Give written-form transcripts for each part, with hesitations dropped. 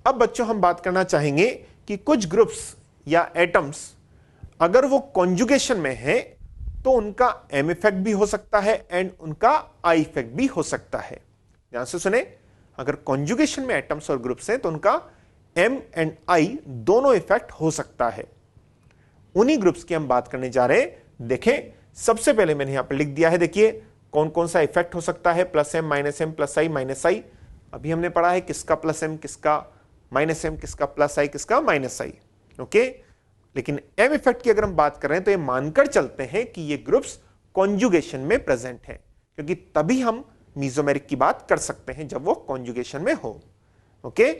अब बच्चों हम बात करना चाहेंगे कि कुछ ग्रुप्स या एटम्स अगर वो कॉन्जुगेशन में है तो उनका एम इफेक्ट भी हो सकता है एंड उनका आई इफेक्ट भी हो सकता है। ध्यान से सुने, अगर कॉन्जुगेशन में एटम्स और ग्रुप्स हैं तो उनका एम एंड आई दोनों इफेक्ट हो सकता है। उन्हीं ग्रुप्स की हम बात करने जा रहे हैं। देखें, सबसे पहले मैंने यहां पर लिख दिया है, देखिए कौन कौन सा इफेक्ट हो सकता है, प्लस एम, प्लस आई, माइनस आई। अभी हमने पढ़ा है किसका प्लस एम, किसका माइनस एम, किसका प्लस आई, किसका माइनस आई। ओके, लेकिन एम इफेक्ट की अगर हम बात कर रहे हैं तो ये मानकर चलते हैं कि ये ग्रुप्स कॉन्जुगेशन में प्रेजेंट हैं, क्योंकि तभी हम मीजोमेरिक की बात कर सकते हैं जब वो कॉन्जुगेशन में हो। ओके,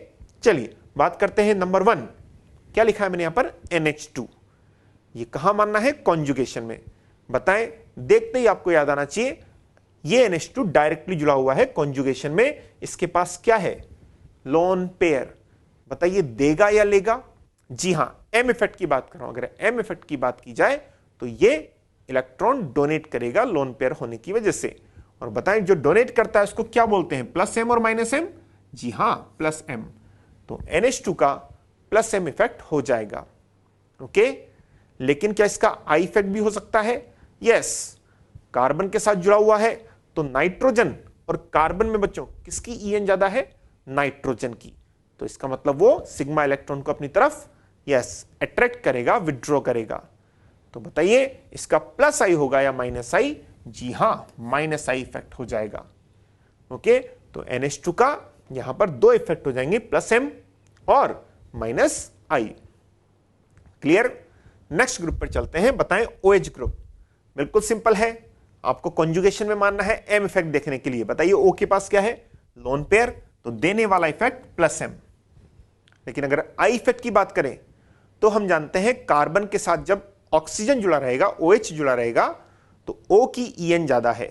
चलिए बात करते हैं नंबर 1। क्या लिखा है मैंने यहां पर, NH2। ये कहां मानना है, कॉन्जुगेशन में। बताएं, देखते ही आपको याद आना चाहिए ये NH2 डायरेक्टली जुड़ा हुआ है कॉन्जुगेशन में। इसके पास क्या है, लोन पेयर। बताइए देगा या लेगा? जी हां, एम इफेक्ट की बात कर रहा हूं। अगर एम इफेक्ट की बात की जाए तो ये इलेक्ट्रॉन डोनेट करेगा लोन पेयर होने की वजह से। और बताएं, जो डोनेट करता है उसको क्या बोलते हैं, प्लस एम और माइनस एम? जी हां, प्लस एम। तो NH2 का प्लस एम इफेक्ट हो जाएगा। ओके, लेकिन क्या इसका आई इफेक्ट भी हो सकता है? यस, कार्बन के साथ जुड़ा हुआ है तो नाइट्रोजन और कार्बन में बच्चों किसकी ईएन ज्यादा है, नाइट्रोजन की। तो इसका मतलब वो सिग्मा इलेक्ट्रॉन को अपनी तरफ अट्रैक्ट करेगा, विड्रॉ करेगा। तो बताइए इसका प्लस आई होगा या माइनस आई? जी हां, माइनस आई इफेक्ट हो जाएगा। ओके, तो NH2 का यहां पर दो इफेक्ट हो जाएंगे, प्लस एम और माइनस आई। क्लियर? नेक्स्ट ग्रुप पर चलते हैं। बताएं OH ग्रुप। बिल्कुल सिंपल है, आपको कॉन्जुगेशन में मानना है एम इफेक्ट देखने के लिए। बताइए O के पास क्या है, लोन पेयर, तो देने वाला इफेक्ट प्लस एम। लेकिन अगर आई इफेक्ट की बात करें तो हम जानते हैं कार्बन के साथ जब ऑक्सीजन जुड़ा रहेगा, OH जुड़ा रहेगा, तो O की ईएन ज्यादा है,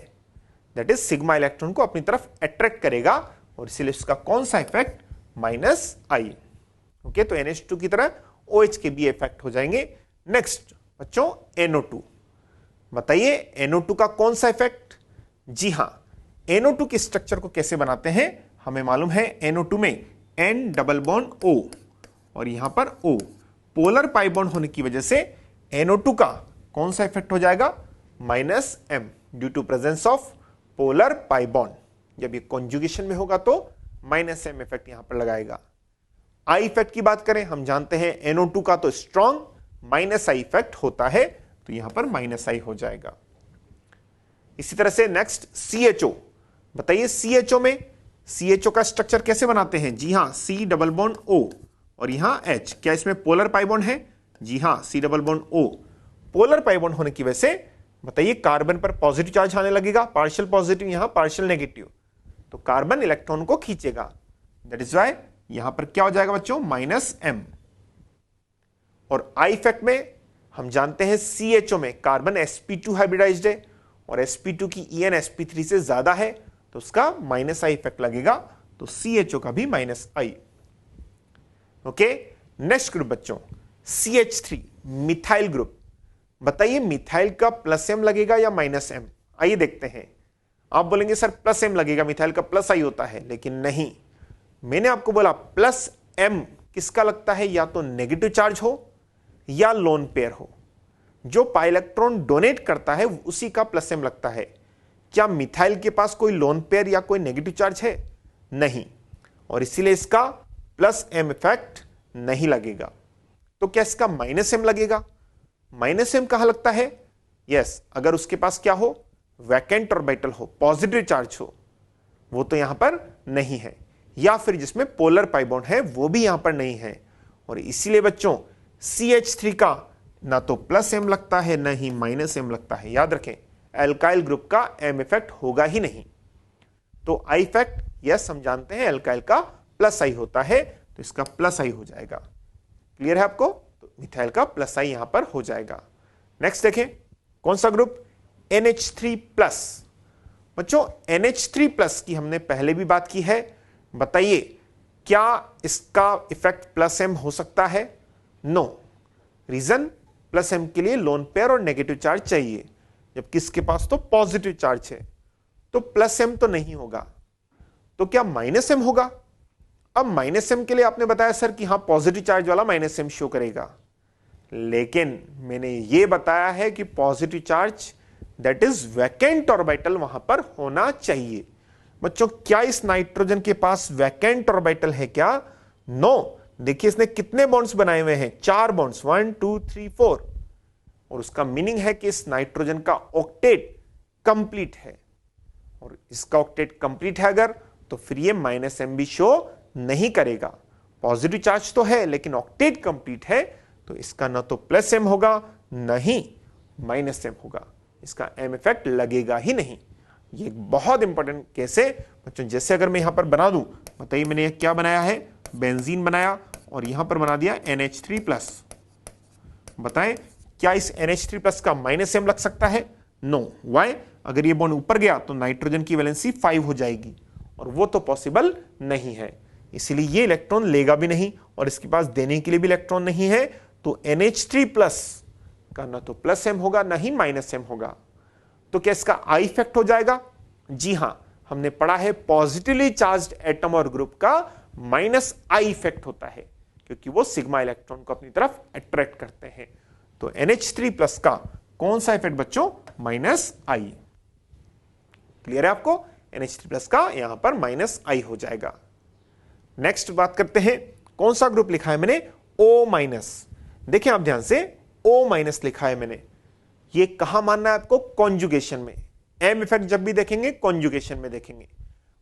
दैट इज सिग्मा इलेक्ट्रॉन को अपनी तरफ अट्रैक्ट करेगा और इसलिए इसका कौन सा इफेक्ट, माइनस आई। ओके, तो NH2 की तरह OH के भी इफेक्ट हो जाएंगे। नेक्स्ट बच्चों NO2। बताइए NO2 का कौन सा इफेक्ट? जी हां, NO2 के स्ट्रक्चर को कैसे बनाते हैं हमें मालूम है। NO2 में N डबल बॉन्ड O और यहां पर O, पोलर पाई बॉन्ड होने की वजह से NO2 का कौन सा इफेक्ट हो जाएगा, minus M, due to presence of polar pi bond. जब ये कॉन्जुगेशन में होगा तो माइनस एम इफेक्ट यहां पर लगाएगा। आई इफेक्ट की बात करें, हम जानते हैं NO2 का तो स्ट्रॉन्ग माइनस आई इफेक्ट होता है, तो यहां पर माइनस आई हो जाएगा। इसी तरह से नेक्स्ट CHO। बताइए CHO में CHO का स्ट्रक्चर कैसे बनाते हैं? जी हां, C डबल बॉन्ड O और यहां H। क्या इसमें पोलर पाई बॉन्ड है? जी हां, C double bond O। Polar pi bond होने की वजह से बताइए कार्बन पर पॉजिटिव चार्ज आने लगेगा, पार्शियल पॉजिटिव, यहां पार्शियल नेगेटिव, तो कार्बन इलेक्ट्रॉन को खींचेगा। दैट इज वाई यहां पर क्या हो जाएगा बच्चों, माइनस एम। और आई इफेक्ट में हम जानते हैं CHO में कार्बन sp2 हाइब्रिडाइज्ड है और sp2 की ईएन sp3 से ज्यादा है, तो उसका माइनस आई इफेक्ट लगेगा, तो CHO का भी माइनस आई। ओके, नेक्स्ट ग्रुप बच्चों CH3, मिथाइल ग्रुप। बताइए मिथाइल का प्लस एम लगेगा या माइनस एम? आइए देखते हैं। आप बोलेंगे सर प्लस एम लगेगा, मिथाइल का प्लस आई होता है, लेकिन नहीं। मैंने आपको बोला प्लस एम किसका लगता है, या तो नेगेटिव चार्ज हो या लोन पेयर हो। जो पाई इलेक्ट्रॉन डोनेट करता है उसी का प्लस एम लगता है। क्या मिथाइल के पास कोई लोन पेयर या कोई नेगेटिव चार्ज है? नहीं, और इसीलिए इसका प्लस एम इफेक्ट नहीं लगेगा। तो क्या इसका माइनस एम लगेगा? माइनस एम कहां लगता है? यस, अगर उसके पास क्या हो, वैकेंट ऑर्बिटल हो, पॉजिटिव चार्ज हो, वो तो यहां पर नहीं है, या फिर जिसमें पोलर पाई बॉन्ड है वो भी यहां पर नहीं है। और इसीलिए बच्चों CH3 का ना तो प्लस एम लगता है ना ही माइनस एम लगता है। याद रखें, एल्काइल ग्रुप का एम इफेक्ट होगा ही नहीं। तो आई इफेक्ट यस हम जानते हैं एल्काइल का प्लस आई होता है, तो इसका प्लस आई हो जाएगा। क्लियर है आपको? तो मिथाइल का प्लस आई यहां पर हो जाएगा। नेक्स्ट देखें, कौन सा ग्रुप, NH3 प्लस। बच्चों NH3 प्लस की हमने पहले भी बात की है। बताइए क्या इसका इफेक्ट प्लस एम हो सकता है? नो। रीजन, प्लस एम के लिए लोन पेयर और नेगेटिव चार्ज चाहिए, जबकि इसके पास तो पॉजिटिव चार्ज है, तो प्लस एम तो नहीं होगा। तो क्या माइनस एम होगा? अब माइनस एम के लिए आपने बताया सर कि हाँ पॉजिटिव चार्ज वाला माइनस एम शो करेगा, लेकिन मैंने ये बताया है कि positive charge that is vacant orbital वहां पर होना चाहिए। बच्चों क्या इस नाइट्रोजन के पास वैकेंट ऑर्बिटल है क्या? नो। देखिए इसने कितने बॉन्ड्स बनाए हुए हैं, 4 बॉन्ड्स, 1 2 3 4, और उसका मीनिंग है कि इस नाइट्रोजन का ऑक्टेट कंप्लीट है, और इसका ऑक्टेट कंप्लीट है अगर, तो फिर ये माइनस एम भी शो नहीं करेगा। पॉजिटिव चार्ज तो है लेकिन ऑक्टेट कंप्लीट है, तो इसका ना तो प्लस एम होगा ना ही माइनस एम होगा, इसका एम इफेक्ट लगेगा ही नहीं। ये एक बहुत इंपॉर्टेंट केस है बच्चों। जैसे अगर मैं यहां पर बना दूं, बताइए मैंने क्या बनाया है, बेंजीन बनाया और यहां पर बना दिया NH3+। बताएं क्या इस NH3+ का माइनस एम लग सकता है? नो। वाई? अगर ये बॉन्ड ऊपर गया तो नाइट्रोजन की वैलेंसी 5 हो जाएगी, और वो तो पॉसिबल नहीं है, इसलिए ये इलेक्ट्रॉन लेगा भी नहीं और इसके पास देने के लिए भी इलेक्ट्रॉन नहीं है। तो NH3+ का ना तो प्लस एम होगा ना ही माइनस एम होगा। तो क्या इसका आई इफेक्ट हो जाएगा? जी हां, हमने पढ़ा है पॉजिटिवली चार्ज्ड एटम और ग्रुप का माइनस आई इफेक्ट होता है, क्योंकि वो सिग्मा इलेक्ट्रॉन को अपनी तरफ अट्रैक्ट करते हैं। तो NH3+ का कौन सा इफेक्ट बच्चों? माइनस आई। क्लियर है आपको? NH3+ का यहां पर माइनस आई हो जाएगा। नेक्स्ट बात करते हैं, कौन सा ग्रुप लिखा है मैंने? O-। देखिए आप ध्यान से, O- लिखा है मैंने। ये कहां मानना है आपको? कॉन्जुगेशन में। एम इफेक्ट जब भी देखेंगे कॉन्जुगेशन में देखेंगे।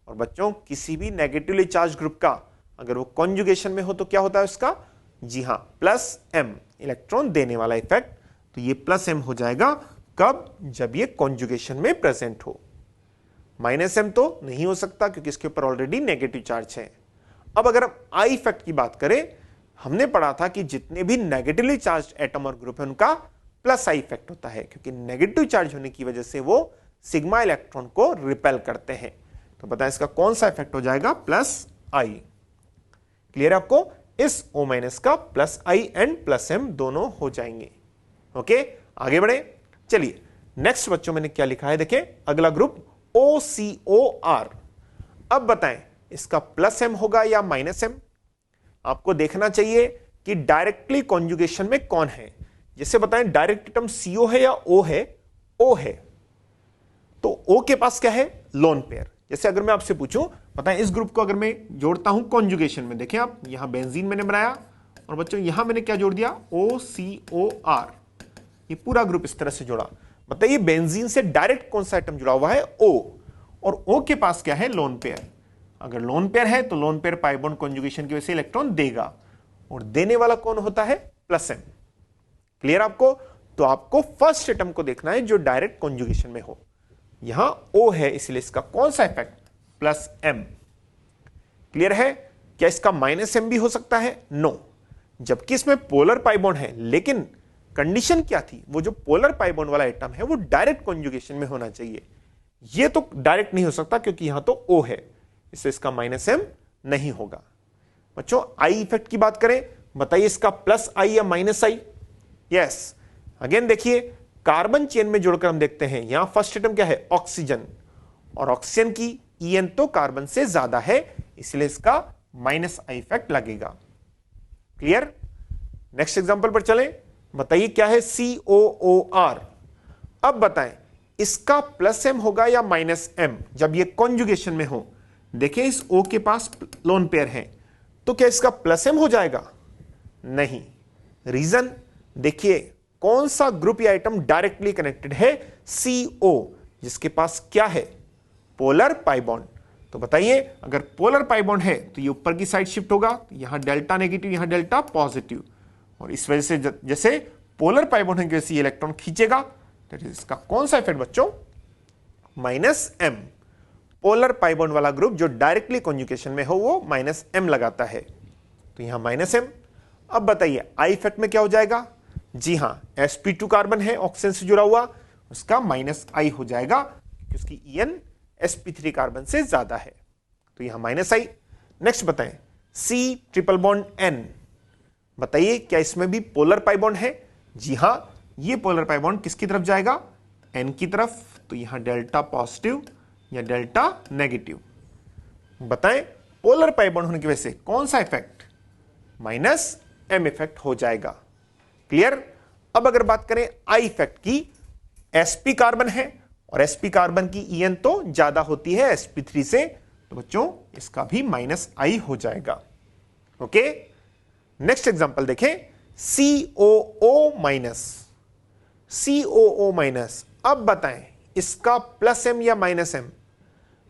और बच्चों किसी भी नेगेटिवली चार्ज ग्रुप का अगर वो कॉन्जुगेशन में हो तो क्या होता है उसका? जी हां, प्लस एम, इलेक्ट्रॉन देने वाला इफेक्ट। तो ये प्लस एम हो जाएगा कब? जब ये कॉन्जुगेशन में प्रेजेंट हो। माइनस एम तो नहीं हो सकता क्योंकि इसके ऊपर ऑलरेडी नेगेटिव चार्ज है। अब अगर हम आई इफेक्ट की बात करें, हमने पढ़ा था कि जितने भी नेगेटिवली चार्ज एटम और ग्रुप है उनका प्लस आई इफेक्ट होता है, क्योंकि नेगेटिव चार्ज होने की वजह से वो सिग्मा इलेक्ट्रॉन को रिपेल करते हैं। तो बताएं इसका कौन सा इफेक्ट हो जाएगा? प्लस आई। क्लियर है आपको? इस O- का plus I and plus M दोनों हो जाएंगे। ओके, आगे बढ़े। चलिए नेक्स्ट बच्चों मैंने क्या लिखा है, देखें अगला ग्रुप OCOR। अब बताएं इसका प्लस एम होगा या माइनस एम? आपको देखना चाहिए कि डायरेक्टली कॉन्जुगेशन में कौन है। जैसे बताएं डायरेक्ट एटम CO है या O है? O है। तो O के पास क्या है? Lone pair. जैसे अगर मैं आपसे पूछूं, बताएं इस ग्रुप को अगर मैं जोड़ता हूं कॉन्जुगेशन में, देखें आप यहां बेंजीन मैंने बनाया और बच्चों यहां मैंने क्या जोड़ दिया? OCOR। ये पूरा ग्रुप इस तरह से जोड़ा। बताइए बेंजीन से डायरेक्ट कौन सा एटम जुड़ा हुआ है? O। और O के पास क्या है? Lone pair. अगर लोन पेयर है तो lone pair pi bond conjugation की वजह से इलेक्ट्रॉन देगा, और देने वाला कौन होता है? Plus M. क्लियर आपको? तो आपको फर्स्ट एटम को देखना है जो डायरेक्ट कॉन्जुगेशन में हो। यहां O है इसलिए इसका कौन सा इफेक्ट? Plus M. क्लियर है? क्या इसका माइनस एम भी हो सकता है? नो। जबकि इसमें पोलर पाई बॉन्ड है, लेकिन कंडीशन क्या थी? वो जो पोलर पाई बॉन्ड वाला एटम है वो डायरेक्ट कॉन्जुगेशन में होना चाहिए। ये तो डायरेक्ट नहीं हो सकता क्योंकि यहां तो O है, इससे इसका माइनस एम नहीं होगा। बच्चों आई इफेक्ट की बात करें, बताइए इसका प्लस आई या माइनस आई? यस। अगेन देखिए कार्बन चेन में जोड़कर हम देखते हैं, यहां फर्स्ट एटम क्या है? ऑक्सीजन, और ऑक्सीजन की EN तो कार्बन से ज्यादा है, इसलिए इसका माइनस आई इफेक्ट लगेगा। क्लियर? नेक्स्ट एग्जांपल पर चलें। बताइए क्या है? COOR। अब बताएं इसका प्लस एम होगा या माइनस एम जब ये कॉन्जुगेशन में हो? देखिए इस O के पास लोन पेयर है, तो क्या इसका प्लस एम हो जाएगा? नहीं। रीजन देखिए, कौन सा ग्रुप या आइटम डायरेक्टली कनेक्टेड है? CO, जिसके पास क्या है? Polar pi bond. तो बताइए अगर पोलर पाई बॉन्ड है तो ये ऊपर की साइड शिफ्ट होगा, तो यहां डेल्टा नेगेटिव यहां डेल्टा पॉजिटिव, और इस वजह से जैसे पोलर पाई बॉन्ड है वैसे ये इलेक्ट्रॉन खींचेगा। तो इसका कौन सा इफेक्ट बच्चों? Minus M. Polar pi bond वाला ग्रुप जो डायरेक्टली कॉन्जुगेशन में हो वो माइनस एम लगाता है, तो यहां माइनस एम। अब बताइए आई इफेक्ट में क्या हो जाएगा? जी हां, sp2 कार्बन है ऑक्सीजन से जुड़ा हुआ, उसका माइनस आई हो जाएगा क्योंकि उसकी EN sp3 कार्बन से ज्यादा है, तो यहां माइनस आई। नेक्स्ट बताएं C ट्रिपल बॉन्ड N। बताइए क्या इसमें भी पोलर पाई बॉन्ड है? जी हां, ये पोलर पाई बॉन्ड किसकी तरफ जाएगा? N की तरफ, तो यहां डेल्टा पॉजिटिव या डेल्टा नेगेटिव। बताएं पोलर पाई बॉन्ड होने की वजह से कौन सा इफेक्ट, माइनस एम इफेक्ट हो जाएगा। क्लियर। अब अगर बात करें आई इफेक्ट की, sp कार्बन है और sp कार्बन की En तो ज्यादा होती है sp3 से, तो बच्चों इसका भी माइनस आई हो जाएगा। ओके, नेक्स्ट एग्जांपल देखें, COO माइनस, COO माइनस। अब बताएं इसका प्लस एम या माइनस एम।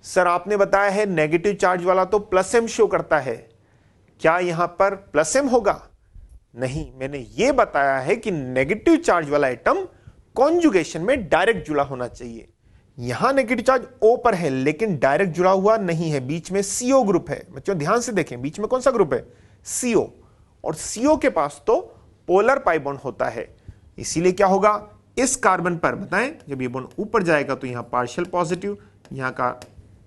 सर आपने बताया है नेगेटिव चार्ज वाला तो प्लस एम शो करता है, क्या यहां पर प्लस एम होगा? नहीं, मैंने यह बताया है कि नेगेटिव चार्ज वाला एटम कॉन्जुगेशन में डायरेक्ट जुड़ा होना चाहिए। यहां नेगेटिव चार्ज O पर है लेकिन डायरेक्ट जुड़ा हुआ नहीं है, बीच में CO ग्रुप है। बच्चों ध्यान से देखें, बीच में कौन सा ग्रुप है? CO, और CO के पास तो पोलर पाई बॉन्ड होता है, इसीलिए क्या होगा, इस कार्बन पर बताएं जब ये बॉन्ड ऊपर जाएगा तो यहां पार्शियल पॉजिटिव, यहां का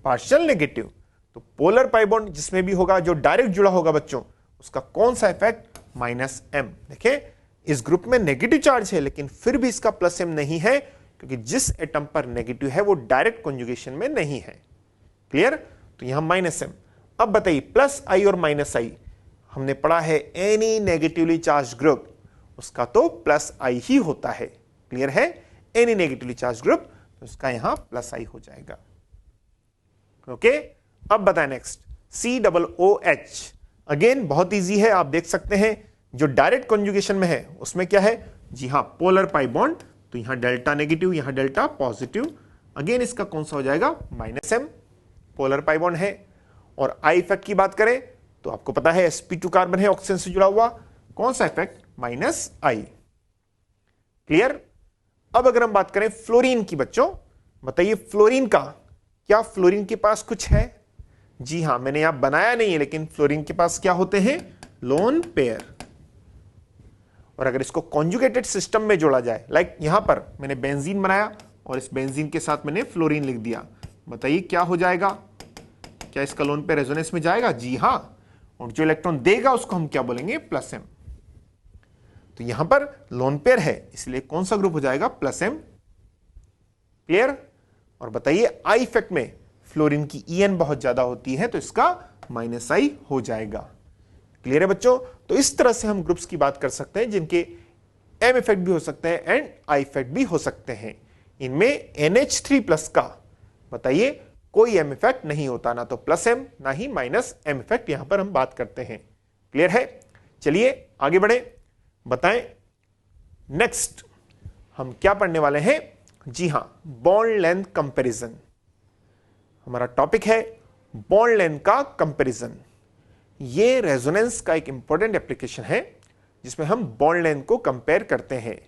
पार्शियल नेगेटिव, तो पोलर पाई बॉन्ड जिसमें भी होगा जो डायरेक्ट जुड़ा होगा बच्चों, उसका कौन सा इफेक्ट, माइनस एम। देखें इस ग्रुप में नेगेटिव चार्ज है लेकिन फिर भी इसका प्लस एम नहीं है, क्योंकि जिस एटम पर नेगेटिव है वो डायरेक्ट कॉन्जुगेशन में नहीं है। क्लियर, तो यहां माइनस एम। अब बताइए प्लस आई और माइनस आई, हमने पढ़ा है एनी नेगेटिवली चार्ज ग्रुप, उसका तो प्लस आई ही होता है। क्लियर है, एनी नेगेटिवली चार्ज ग्रुप, तो उसका यहां प्लस आई हो जाएगा। ओके, अब बताएं नेक्स्ट, COOH। अगेन बहुत इजी है, आप देख सकते हैं जो डायरेक्ट कॉन्जुगेशन में है उसमें क्या है, जी हां पोलर पाई बॉन्ड, तो यहां डेल्टा नेगेटिव यहां डेल्टा पॉजिटिव, अगेन इसका कौन सा हो जाएगा, minus M, polar pi bond है। और आई इफेक्ट की बात करें तो आपको पता है sp2 कार्बन है ऑक्सीजन से जुड़ा हुआ, कौन सा इफेक्ट, माइनस आई। क्लियर। अब अगर हम बात करें फ्लोरीन की, बच्चों बताइए फ्लोरीन का, क्या फ्लोरीन के पास कुछ है? जी हां, मैंने यहां बनाया नहीं है लेकिन फ्लोरीन के पास क्या होते हैं, लोन पेयर। और अगर इसको कॉन्जुगेटेड सिस्टम में जोड़ा जाए, लाइक यहां पर मैंने बेंजीन बनाया और इस बेंजीन के साथ मैंने फ्लोरीन लिख दिया, बताइए क्या हो जाएगा, क्या इसका लोन पेयर रेजोनेंस में जाएगा? जी हां, और जो इलेक्ट्रॉन देगा उसको हम क्या बोलेंगे, प्लस एम। तो यहां पर लोन पेयर है इसलिए कौन सा ग्रुप हो जाएगा, प्लस एम। क्लियर। और बताइए आई इफेक्ट में फ्लोरीन की En बहुत ज्यादा होती है तो इसका माइनस आई हो जाएगा। क्लियर है बच्चों, तो इस तरह से हम ग्रुप्स की बात कर सकते हैं जिनके एम इफेक्ट भी हो सकते हैं एंड आई इफेक्ट भी हो सकते हैं। इनमें NH3+ का बताइए कोई एम इफेक्ट नहीं होता, ना तो प्लस एम ना ही माइनस एम इफेक्ट, यहां पर हम बात करते हैं। क्लियर है, चलिए आगे बढ़े, बताएं नेक्स्ट हम क्या पढ़ने वाले हैं। जी हां, बॉन्ड लेंथ कंपैरिजन हमारा टॉपिक है, बॉन्ड लेंथ का कंपैरिजन। ये रेजोनेंस का एक इंपॉर्टेंट एप्लीकेशन है जिसमें हम बॉन्ड लेंथ को कंपेयर करते हैं।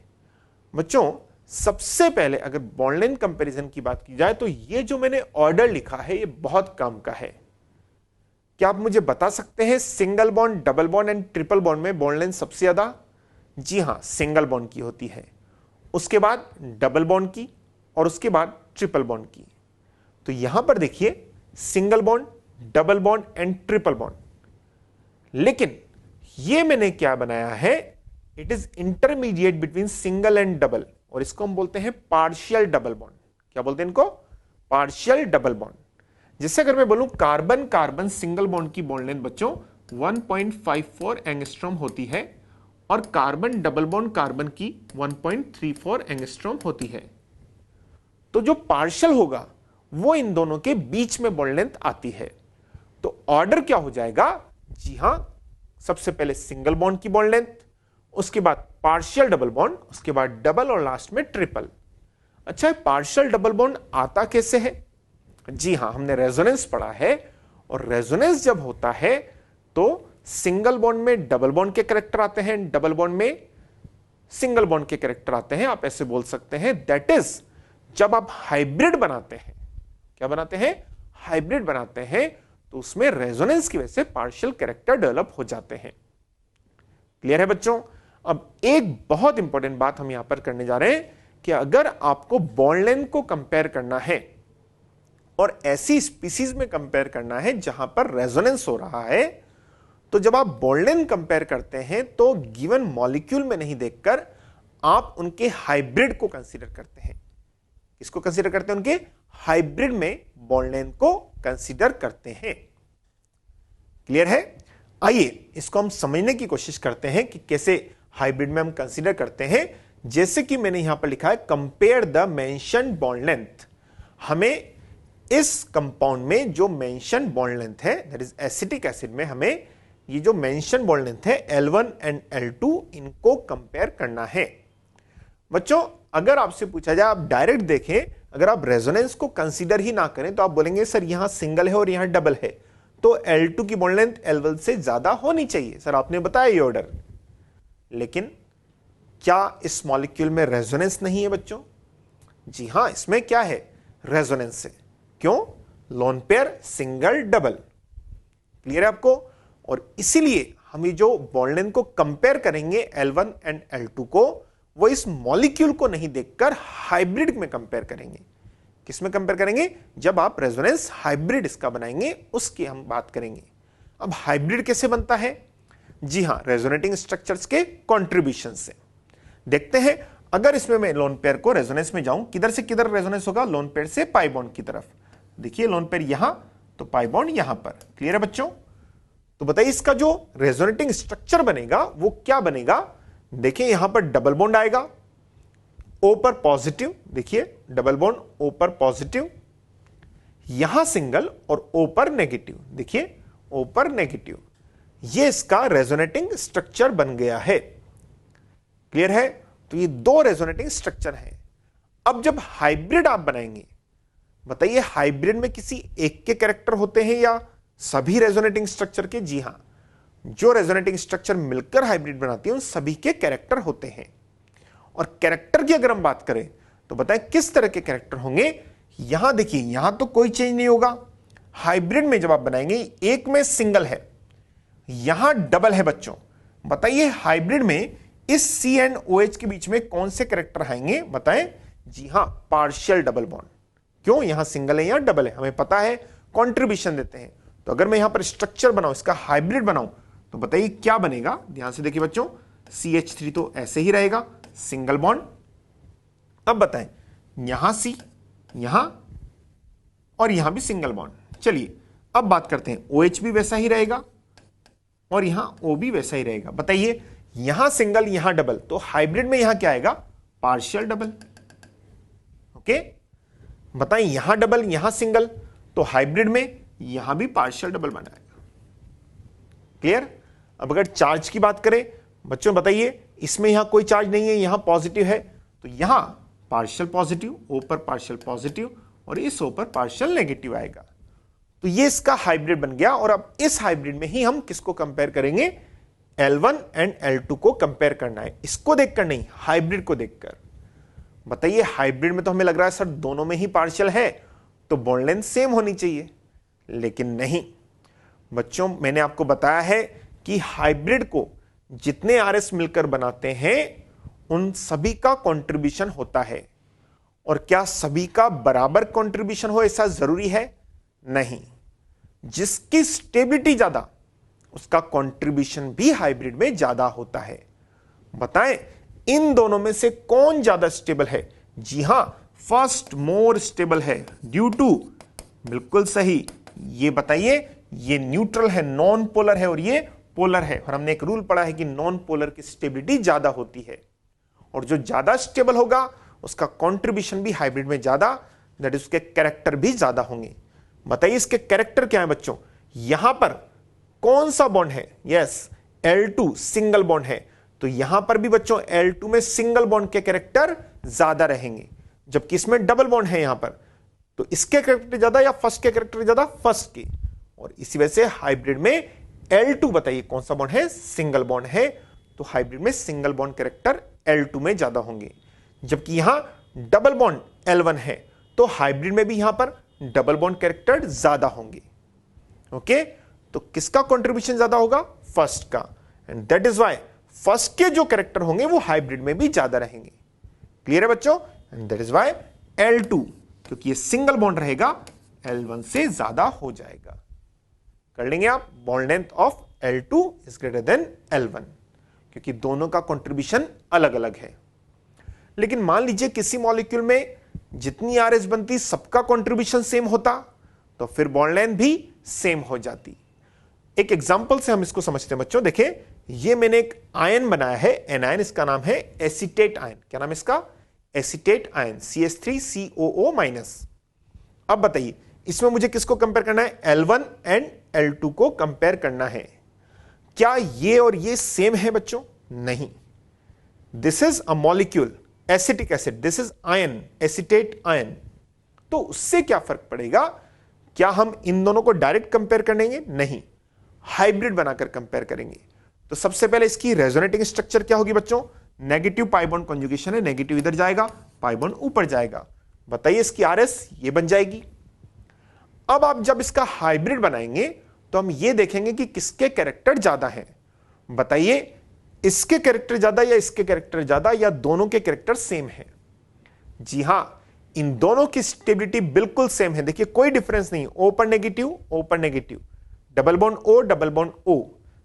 बच्चों सबसे पहले अगर बॉन्ड लेंथ कंपैरिजन की बात की जाए तो ये जो मैंने ऑर्डर लिखा है ये बहुत काम का है। क्या आप मुझे बता सकते हैं single bond, double bond and triple bond में बॉन्ड लेंथ सबसे ज्यादा? जी हां, सिंगल बॉन्ड की होती है, उसके बाद डबल बॉन्ड की और उसके बाद ट्रिपल बॉन्ड की। तो यहां पर देखिए single bond, double bond and triple bond, लेकिन ये मैंने क्या बनाया है, it is intermediate between single and double, और इसको हम बोलते हैं पार्शियल डबल बॉन्ड। क्या बोलते हैं इनको, पार्शियल डबल बॉन्ड। जैसे अगर मैं बोलूं कार्बन कार्बन सिंगल बॉन्ड की बॉन्ड लेंथ बच्चों 1.54 एंगस्ट्रॉम होती है और कार्बन डबल बॉन्ड कार्बन की 1.34 एंगस्ट्रॉम होती है। तो जो पार्शियल होगा वो इन दोनों के बीच में बॉन्ड लेंथ आती है। तो ऑर्डर क्या हो जाएगा, जी हां, सबसे पहले सिंगल बॉन्ड की बॉन्ड लेंथ, उसके बाद पार्शियल डबल बॉन्ड, उसके बाद डबल और लास्ट में ट्रिपल। अच्छा, पार्शियल डबल बॉन्ड आता कैसे है? जी हां, हमने रेजोनेंस पढ़ा है, और रेजोनेंस जब होता है तो सिंगल बॉन्ड में डबल बॉन्ड के कैरेक्टर आते हैं, डबल बॉन्ड में सिंगल बॉन्ड के कैरेक्टर आते हैं। आप ऐसे बोल सकते हैं दैट इज जब आप हाइब्रिड बनाते हैं, क्या बनाते हैं, हाइब्रिड बनाते हैं, तो उसमें रेजोनेंस की वजह से पार्शियल कैरेक्टर डेवलप हो जाते हैं। क्लियर है बच्चों। अब एक बहुत इंपॉर्टेंट बात हम यहां पर करने जा रहे हैं कि अगर आपको बॉन्ड लेंथ को कंपेयर करना है और ऐसी स्पीसीज में कंपेयर करना है जहां पर रेजोनेंस हो रहा है, तो जब आप बॉन्ड लेंथ कंपेयर करते हैं तो गिवन मॉलिक्यूल में नहीं देखकर आप उनके हाइब्रिड को कंसीडर करते हैं। किसको कंसीडर करते हैं, उनके हाइब्रिड में बॉन्ड लेंथ को कंसीडर करते हैं। क्लियर है? आइए इसको हम समझने की कोशिश करते हैं कि कैसे हाइब्रिड में हम कंसीडर करते हैं। जैसे कि मैंने यहां पर लिखा है compare the mentioned bond length. हमें इस कंपाउंड में जो मेंशन बॉन्ड लेंथ है, दैट इज एसिटिक एसिड में, हमें ये जो मेंशन बॉन्ड लेंथ है L1 एंड L2, इनको कंपेयर करना है। बच्चों अगर आपसे पूछा जाए, आप डायरेक्ट देखें, अगर आप रेजोनेंस को कंसीडर ही ना करें तो आप बोलेंगे सर यहां सिंगल है और यहां डबल है, तो L2 की बॉन्ड लेंथ L1 से ज्यादा होनी चाहिए। सर आपने बताया ये ऑर्डर, लेकिन क्या इस मॉलिक्यूल में रेजोनेंस नहीं है बच्चों? जी हां, इसमें क्या है? रेजोनेंस है। क्यों? Lone pair, single, double. Clear है आपको? और इसीलिए हम ये जो बॉन्ड लेंथ को कंपेयर करेंगे L1 एंड L2 को, वो इस मॉलिक्यूल को नहीं देखकर हाइब्रिड में कंपेयर करेंगे। किस में कंपेयर करेंगे? जब आप रेजोनेंस हाइब्रिड इसका बनाएंगे उसकी हम बात करेंगे। अब हाइब्रिड कैसे बनता है? जी हां, रेजोनेटिंग स्ट्रक्चर्स के कंट्रीब्यूशन से। देखते हैं, अगर इसमें मैं लोन पेयर को रेजोनेंस में जाऊं, किधर से किधर रेजोनेंस होगा? लोन पेयर से पाई बॉन्ड की तरफ। देखिए लोन पेयर यहां, तो पाई बॉन्ड यहां पर। क्लियर है बच्चों? तो बताइए इसका जो रेजोनेटिंग स्ट्रक्चर बनेगा वो क्या बनेगा? देखिए यहां पर डबल बॉन्ड आएगा, O पर पॉजिटिव, देखिए डबल बॉन्ड O पर पॉजिटिव, यहां सिंगल और O पर नेगेटिव, देखिए O पर नेगेटिव। ये इसका रेजोनेटिंग स्ट्रक्चर बन गया है। क्लियर है? तो ये दो रेजोनेटिंग स्ट्रक्चर हैं। अब जब हाइब्रिड आप बनाएंगे, बताइए हाइब्रिड में किसी एक के कैरेक्टर होते हैं या सभी रेजोनेटिंग स्ट्रक्चर के? जी हां, जो रेजोनेटिंग स्ट्रक्चर मिलकर हाइब्रिड बनाती है उन सभी के कैरेक्टर होते हैं। और कैरेक्टर की अगर हम बात करें तो बताएं किस तरह के कैरेक्टर होंगे। यहां देखिए, यहां तो कोई चेंज नहीं होगा। हाइब्रिड में जब आप बनाएंगे, एक में सिंगल है, यहां डबल है बच्चों। बताइए हाइब्रिड में इस C एंड OH के बीच में कौन से कैरेक्टर आएंगे? बताएं। जी हां, पार्शियल डबल बॉन्ड। क्यों? यहां सिंगल है, यहां डबल है, हमें पता है, कंट्रीब्यूशन देते हैं। तो अगर मैं यहां पर स्ट्रक्चर बनाऊं, इसका हाइब्रिड बनाऊं, तो बताइए क्या बनेगा? ध्यान से देखिए बच्चों, CH3 तो ऐसे ही रहेगा, सिंगल बॉन्ड। अब बताएं, यहां C, यहां और यहां भी सिंगल बॉन्ड। चलिए अब बात करते हैं, OH भी वैसा ही रहेगा और यहां O भी वैसा ही रहेगा। बताइए यहां सिंगल, यहां डबल, तो हाइब्रिड में यहां क्या आएगा? Partial double. ओके, बताएं यहां डबल, यहां सिंगल, तो हाइब्रिड में यहां भी पार्शियल डबल बनाएगा। क्लियर? अब अगर चार्ज की बात करें बच्चों, बताइए इसमें यहां कोई चार्ज नहीं है, यहां पॉजिटिव है, तो यहां पार्शियल पॉजिटिव, O पर पार्शियल पॉजिटिव और इस O पर पार्शियल नेगेटिव आएगा। तो ये इसका हाइब्रिड बन गया। और अब इस हाइब्रिड में ही हम किसको कंपेयर करेंगे? L1 एंड L2 को कंपेयर करना है, इसको देखकर नहीं, हाइब्रिड को देखकर। बताइए हाइब्रिड में तो हमें लग रहा है सर दोनों में ही पार्शियल है, तो बॉन्ड लेंथ सेम होनी चाहिए, लेकिन नहीं बच्चों। मैंने आपको बताया है कि हाइब्रिड को जितने RS मिलकर बनाते हैं उन सभी का कंट्रीब्यूशन होता है। और क्या सभी का बराबर कंट्रीब्यूशन हो ऐसा जरूरी है? नहीं। जिसकी स्टेबिलिटी ज्यादा उसका कंट्रीब्यूशन भी हाइब्रिड में ज्यादा होता है। बताएं इन दोनों में से कौन ज्यादा स्टेबल है? जी हां, फर्स्ट मोर स्टेबल है, ड्यू टू, बिल्कुल सही। ये बताइए, ये न्यूट्रल है, नॉन पोलर है और ये पोलर है। और हमने एक रूल पढ़ा है कि नॉन पोलर की स्टेबिलिटी ज्यादा होती है, और जो ज्यादा स्टेबल होगा उसका कंट्रीब्यूशन भी हाइब्रिड में ज्यादा, दैट इज उसके कैरेक्टर भी ज्यादा होंगे। बताइए इसके कैरेक्टर क्या है बच्चों? यहां पर कौन सा बॉन्ड है? यस, L2 सिंगल बॉन्ड है, तो यहां पर भी बच्चों L2 में सिंगल बॉन्ड के कैरेक्टर ज्यादा रहेंगे, जबकि इसमें डबल बॉन्ड है यहां पर, तो इसके कैरेक्टर ज्यादा या फर्स्ट के कैरेक्टर ज्यादा? फर्स्ट के। और इसी वजह से हाइब्रिड में L2, बताइए कौन सा बॉन्ड है? सिंगल बॉन्ड है, तो हाइब्रिड में सिंगल बॉन्ड कैरेक्टर L2 में ज्यादा होंगे। जबकि यहां डबल बॉन्ड L1 है, तो हाइब्रिड में भी यहां पर डबल बॉन्ड कैरेक्टर ज्यादा होंगे। ओके, तो किसका कंट्रीब्यूशन ज्यादा होगा? फर्स्ट का। And that is why first के जो कैरेक्टर होंगे वो हाइब्रिड में भी ज्यादा रहेंगे। क्लियर है बच्चों? And that is why L2, क्योंकि ये सिंगल बॉन्ड रहेगा, L1 से ज्यादा हो जाएगा। कर लेंगे आप, bond length of L2 is greater than L1, क्योंकि दोनों का कंट्रीब्यूशन अलग अलग है। लेकिन मान लीजिए किसी मॉलिक्यूल में जितनी RS बनती सबका कंट्रीब्यूशन सेम होता, तो फिर बॉन्ड लेंथ भी सेम हो जाती। एक एग्जांपल से हम इसको समझते हैं बच्चों। देखिए ये मैंने एक आयन बनाया है, एनायन, इसका नाम है एसीटेट आयन। क्या नाम है इसका? Acetate ion, CH3COO-। अब बताइए इसमें मुझे किसको कंपेयर करना है? L1 एंड L2 को कंपेयर करना है। क्या ये और ये सेम है बच्चों? नहीं। This is a molecule acetic acid, this is ion, acetate ion. तो उससे क्या फर्क पड़ेगा? क्या हम इन दोनों को डायरेक्ट कंपेयर करेंगे? नहीं, हाइब्रिड बनाकर कंपेयर करेंगे। तो सबसे पहले इसकी रेजोनेटिंग स्ट्रक्चर क्या होगी बच्चों? नेगेटिव पाई बॉन्ड कॉन्जुगेशन है, नेगेटिव इधर जाएगा, पाई बॉन्ड ऊपर जाएगा। बताइए इसकी RS ये बन जाएगी। अब आप जब इसका हाइब्रिड बनाएंगे तो हम ये देखेंगे कि किसके कैरेक्टर ज्यादा हैं। बताइए इसके कैरेक्टर ज्यादा या इसके कैरेक्टर ज्यादा, या दोनों के कैरेक्टर सेम है? जी हां, इन दोनों की स्टेबिलिटी बिल्कुल सेम है। देखिए कोई डिफरेंस नहीं, O पर नेगेटिव, O पर negative, double bond O, double bond O,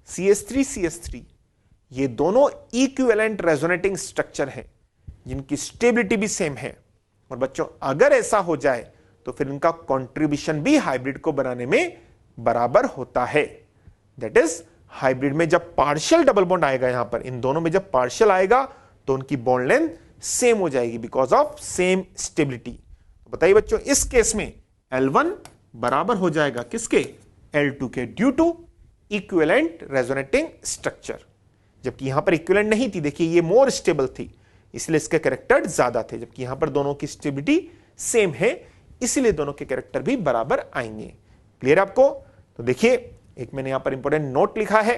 CH3 CH3, ये दोनों इक्विवेलेंट रेजोनेटिंग स्ट्रक्चर हैं जिनकी स्टेबिलिटी भी सेम है। और बच्चों अगर ऐसा हो जाए तो फिर इनका कंट्रीब्यूशन भी हाइब्रिड को बनाने में बराबर होता है। दैट इज हाइब्रिड में जब पार्शियल डबल बॉन्ड आएगा, यहां पर इन दोनों में जब पार्शियल आएगा तो उनकी बॉन्ड लेंथ सेम हो जाएगी बिकॉज ऑफ सेम स्टेबिलिटी। तो बताइए बच्चों इस केस में L1 बराबर हो जाएगा किसके? L2 के, due to equivalent resonating structure. जबकि यहां पर इक्विवेलेंट नहीं थी, देखिए ये मोर स्टेबल थी इसलिए इसके कैरेक्टर ज्यादा थे, जबकि यहां पर दोनों की स्टेबिलिटी सेम है इसलिए दोनों के कैरेक्टर भी बराबर आएंगे। क्लियर आपको? तो देखिए एक मैंने यहां पर इंपॉर्टेंट नोट लिखा है,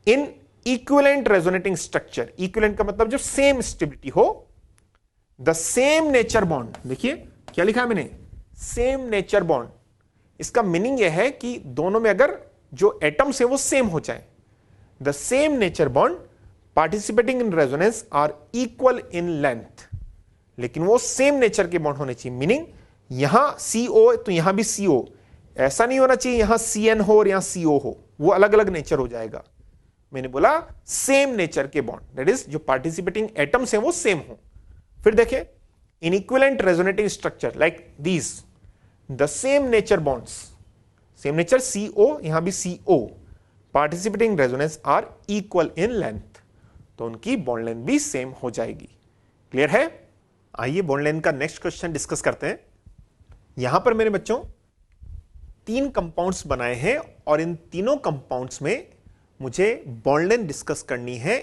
इन इक्विवेलेंट रेजोनेटिंग स्ट्रक्चर, इक्विवेलेंट का मतलब जब सेम स्टेबिलिटी हो, द सेम नेचर बॉन्ड, देखिए क्या लिखा है मैंने? Same nature bond. इसका मीनिंग यह है कि दोनों में अगर जो एटम्स है वो सेम हो जाए, the same nature bond participating in resonance are equal in length, लेकिन वो सेम नेचर के बॉन्ड होने चाहिए। मीनिंग यहां CO तो यहां भी CO, ऐसा नहीं होना चाहिए यहां CN हो और यहां CO हो, वो अलग अलग नेचर हो जाएगा। मैंने बोला सेम नेचर के बॉन्ड, दैट इज जो पार्टिसिपेटिंग एटम्स हैं वो सेम हो। फिर देखें in equivalent resonating structure like these, the same nature bonds, same nature CO, यहां भी CO, participating resonance are equal in length, तो उनकी बॉन्ड लेंथ भी सेम हो जाएगी। क्लियर है? आइए बॉन्ड लेंथ का नेक्स्ट क्वेश्चन डिस्कस करते हैं। यहां पर मेरे बच्चों 3 कंपाउंड्स बनाए हैं और इन तीनों कंपाउंड्स में मुझे बॉन्ड लेंथ डिस्कस करनी है।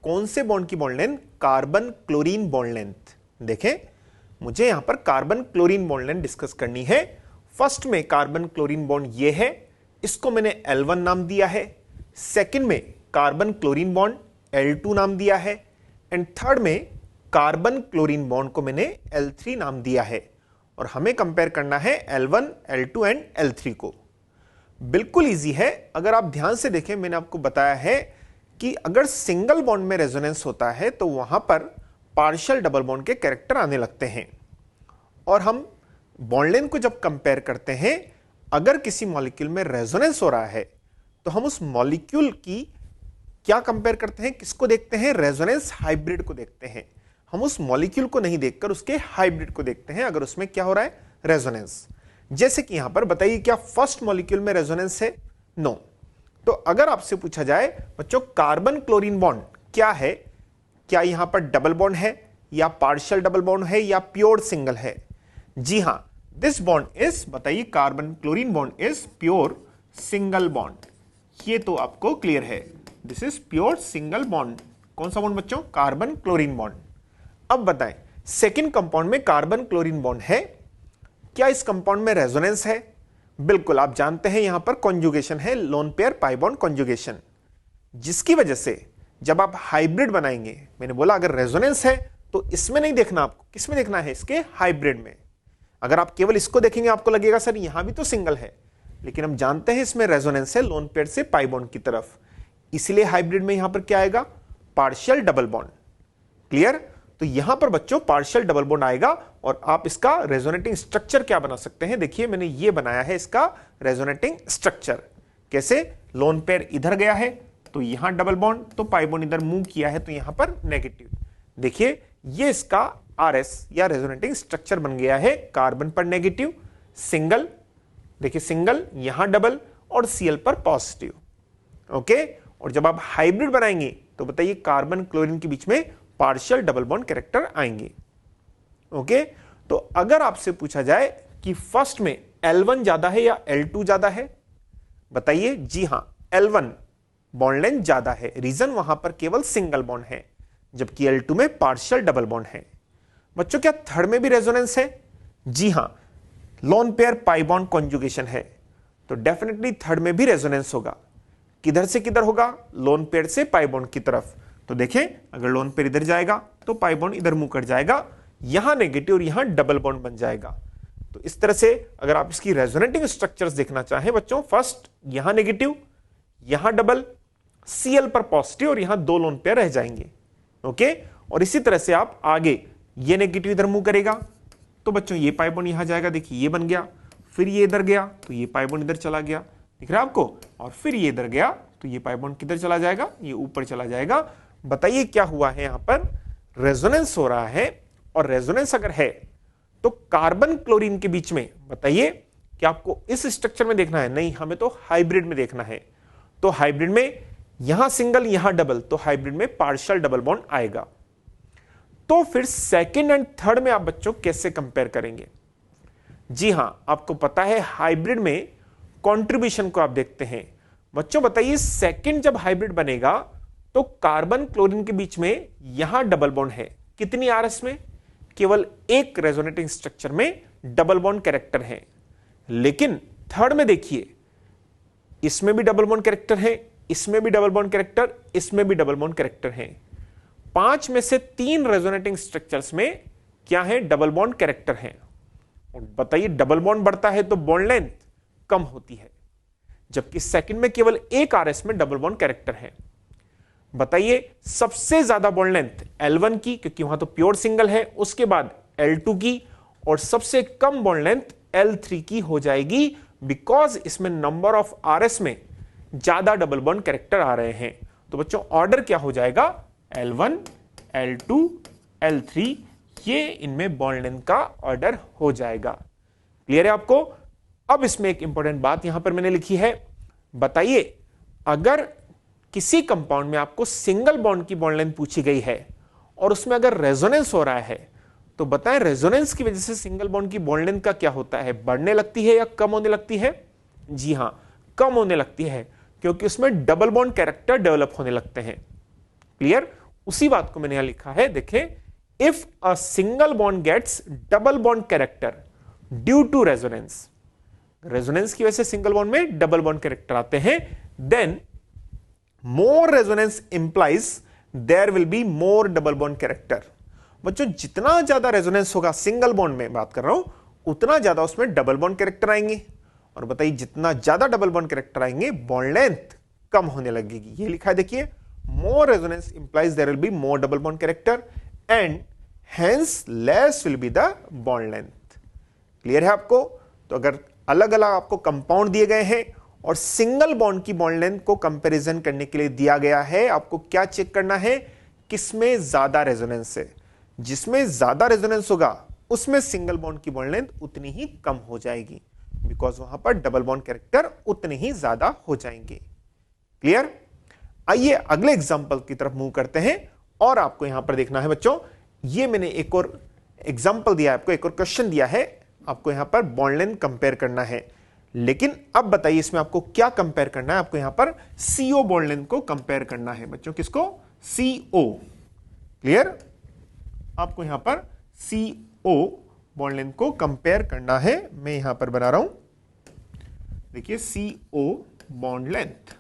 कौन से बॉन्ड की bond length? Carbon chlorine bond length. देखें मुझे यहां पर carbon chlorine bond length discuss करनी है। फर्स्ट में कार्बन क्लोरीन बॉन्ड ये है, इसको मैंने L1 नाम दिया है। सेकंड में कार्बन क्लोरीन बॉन्ड L2 नाम दिया है एंड थर्ड में कार्बन क्लोरीन बॉन्ड को मैंने L3 नाम दिया है। और हमें कंपेयर करना है L1, L2 एंड L3 को। बिल्कुल इजी है, अगर आप ध्यान से देखें मैंने आपको बताया है कि अगर सिंगल बॉन्ड में रेजोनेंस होता है तो वहां पर पार्शियल डबल बॉन्ड के कैरेक्टर आने लगते हैं। और हम बॉन्ड लेंथ को जब कंपेयर करते हैं, अगर किसी मॉलिक्यूल में रेजोनेंस हो रहा है तो हम उस मॉलिक्यूल की क्या कंपेयर करते हैं? किसको देखते हैं? रेजोनेंस हाइब्रिड को देखते हैं। हम उस मॉलिक्यूल को नहीं देखकर उसके हाइब्रिड को देखते हैं अगर उसमें क्या हो रहा है? रेजोनेंस। जैसे कि यहां पर बताइए क्या फर्स्ट मॉलिक्यूल में रेजोनेंस है? नो। तो अगर आपसे पूछा जाए बच्चों कार्बन क्लोरीन बॉन्ड क्या है, क्या यहां पर डबल बॉन्ड है या पार्शियल डबल बॉन्ड है या प्योर सिंगल है? जी हां, दिस बॉन्ड इज, बताइए carbon chlorine bond is pure single bond. ये तो आपको क्लियर है, this is pure single bond. कौन सा बॉन्ड बच्चों? Carbon chlorine bond. अब बताएं सेकेंड कंपाउंड में कार्बन क्लोरीन बॉन्ड है, क्या इस कंपाउंड में रेजोनेंस है? बिल्कुल, आप जानते हैं यहां पर कॉन्जुगेशन है, lone pair pi bond conjugation, जिसकी वजह से जब आप हाइब्रिड बनाएंगे, मैंने बोला अगर रेजोनेंस है तो इसमें नहीं देखना आपको, किसमें देखना है? इसके हाइब्रिड में। अगर आप केवल इसको देखेंगे आपको लगेगा सर यहां भी तो सिंगल है, लेकिन हम जानते हैं इसमें रेजोनेंस है लोन पेयर से पाई बॉन्ड की तरफ, इसलिए हाइब्रिड में यहां पर क्या आएगा? Partial double bond. क्लियर? तो यहां पर बच्चों पार्शियल डबल बॉन्ड आएगा और आप इसका रेजोनेटिंग स्ट्रक्चर क्या बना सकते हैं? देखिए मैंने ये बनाया है इसका रेजोनेटिंग स्ट्रक्चर। कैसे? लोन पेयर इधर गया है तो यहां डबल बॉन्ड, तो पाई बॉन्ड इधर मूव किया है तो यहां पर नेगेटिव। देखिए ये इसका RS या रेजोनेटिंग स्ट्रक्चर बन गया है। कार्बन पर नेगेटिव, सिंगल, देखिए सिंगल, यहां डबल और Cl पर पॉजिटिव। ओके, और जब आप हाइब्रिड बनाएंगे तो बताइए कार्बन क्लोरीन के बीच में पार्शियल डबल बॉन्ड कैरेक्टर आएंगे। ओके, तो अगर आपसे पूछा जाए कि फर्स्ट में L1 ज्यादा है या L2 ज्यादा है, बताइए। जी हां, L1 बॉन्ड लेंथ ज्यादा है, रीजन वहां पर केवल सिंगल बॉन्ड है, जबकि L2 में पार्शियल डबल बॉन्ड है। बच्चों क्या थर्ड में भी रेजोनेंस है? जी हां, lone pair pi bond conjugation है, तो डेफिनेटली थर्ड में भी रेजोनेंस होगा। किधर से किधर होगा? लोन पेयर से पाई बॉन्ड की तरफ। तो देखें, अगर लोन पेयर इधर जाएगा तो पाई बॉन्ड इधर मुंह कर जाएगा, यहां नेगेटिव और यहां डबल बॉन्ड बन जाएगा। तो इस तरह से अगर आप इसकी रेजोनेटिंग स्ट्रक्चर्स देखना चाहें बच्चों, फर्स्ट यहां नेगेटिव, यहां डबल, Cl पर पॉजिटिव और यहां दो लोन पेयर रह जाएंगे। ओके, और इसी तरह से आप आगे, ये नेगेटिव इधर मूव करेगा तो बच्चों ये पाई बॉन्ड यहां जाएगा, देखिए ये बन गया, फिर ये इधर गया तो ये पाई बॉन्ड इधर चला गया, दिख रहा है आपको, और फिर ये इधर गया तो ये पाई बॉन्ड किधर चला जाएगा? ये ऊपर चला जाएगा। बताइए क्या हुआ है? यहां पर रेजोनेंस हो रहा है, और रेजोनेंस अगर है तो कार्बन क्लोरीन के बीच में, बताइए कि आपको इस स्ट्रक्चर में देखना है? नहीं, हमें तो हाइब्रिड में देखना है। तो हाइब्रिड में यहां सिंगल यहां डबल, तो हाइब्रिड में पार्शियल डबल बॉन्ड आएगा। तो फिर सेकंड एंड थर्ड में आप बच्चों कैसे कंपेयर करेंगे? जी हां, आपको पता है हाइब्रिड में कंट्रीब्यूशन को आप देखते हैं। बच्चों बताइए, सेकंड जब हाइब्रिड बनेगा तो कार्बन क्लोरीन के बीच में यहां डबल बॉन्ड है, कितनी आरएस में? केवल एक रेजोनेटिंग स्ट्रक्चर में डबल बॉन्ड कैरेक्टर है। लेकिन थर्ड में देखिए, इसमें भी डबल बॉन्ड कैरेक्टर है, इसमें भी डबल बॉन्ड कैरेक्टर, इसमें भी डबल बॉन्ड कैरेक्टर है। 5 में से 3 रेजोनेटिंग स्ट्रक्चर्स में क्या है? डबल बॉन्ड कैरेक्टर है। और बताइए, डबल बॉन्ड बढ़ता है तो बॉन्ड लेंथ कम होती है, जबकि सेकंड में केवल एक आरएस में डबल बॉन्ड कैरेक्टर है। बताइए, सबसे ज्यादा बॉन्ड लेंथ L1 की, क्योंकि वहां तो प्योर सिंगल है, उसके बाद L2 की, और सबसे कम बॉन्ड लेंथ L3 की हो जाएगी, बिकॉज इसमें नंबर ऑफ आरएस में ज्यादा डबल बॉन्ड कैरेक्टर आ रहे हैं। तो बच्चों ऑर्डर क्या हो जाएगा? L1, L2, L3, ये इनमें बॉन्ड लेंथ का ऑर्डर हो जाएगा। क्लियर है आपको? अब इसमें एक इंपॉर्टेंट बात यहां पर मैंने लिखी है। बताइए, अगर किसी कंपाउंड में आपको सिंगल बॉन्ड की बॉन्ड लेंथ पूछी गई है और उसमें अगर रेजोनेंस हो रहा है, तो बताएं रेजोनेंस की वजह से सिंगल बॉन्ड की बॉन्ड लेंथ का क्या होता है? बढ़ने लगती है या कम होने लगती है? जी हां, कम होने लगती है, क्योंकि उसमें डबल बॉन्ड कैरेक्टर डेवलप होने लगते हैं। क्लियर? उसी बात को मैंने यहां लिखा है, देखें, if a single bond gets double bond character due to resonance, resonance की वजह से सिंगल बॉन्ड में डबल बॉन्ड कैरेक्टर आते हैं, then more resonance implies there will be more double bond character. बच्चों जितना ज्यादा रेजोनेंस होगा, सिंगल बॉन्ड में बात कर रहा हूं, उतना ज्यादा उसमें डबल बॉन्ड कैरेक्टर आएंगे। और बताइए, जितना ज्यादा डबल बॉन्ड कैरेक्टर आएंगे, बॉन्ड लेंथ कम होने लगेगी। ये लिखा है, देखिए, more resonance implies there will be more double bond character and hence less will be the bond length. Clear है आपको? तो अगर अलग अलग आपको कंपाउंड दिए गए हैं और सिंगल बॉन्ड की बॉन्ड लेंथ को कंपैरिजन करने के लिए दिया गया है, आपको क्या चेक करना है? किसमें ज्यादा रेजोनेंस है। जिसमें ज्यादा रेजोनेंस होगा उसमें सिंगल बॉन्ड की बॉन्ड लेंथ उतनी ही कम हो जाएगी, बिकॉज वहां पर डबल बॉन्ड कैरेक्टर उतने ही ज्यादा हो जाएंगे। क्लियर? आइए अगले एग्जांपल की तरफ मूव करते हैं, और आपको यहां पर देखना है बच्चों, ये मैंने एक और एग्जांपल दिया है आपको, एक और क्वेश्चन दिया है आपको, यहां पर बॉन्ड लेंथ कंपेयर करना है। लेकिन अब बताइए इसमें आपको क्या कंपेयर करना है? आपको यहां पर CO बॉन्ड लेंथ को कंपेयर करना है बच्चों। किसको? CO। क्लियर? आपको यहां पर CO बॉन्ड लेंथ को कंपेयर करना है। मैं यहां पर बना रहा हूं, देखिए, CO बॉन्ड लेंथ।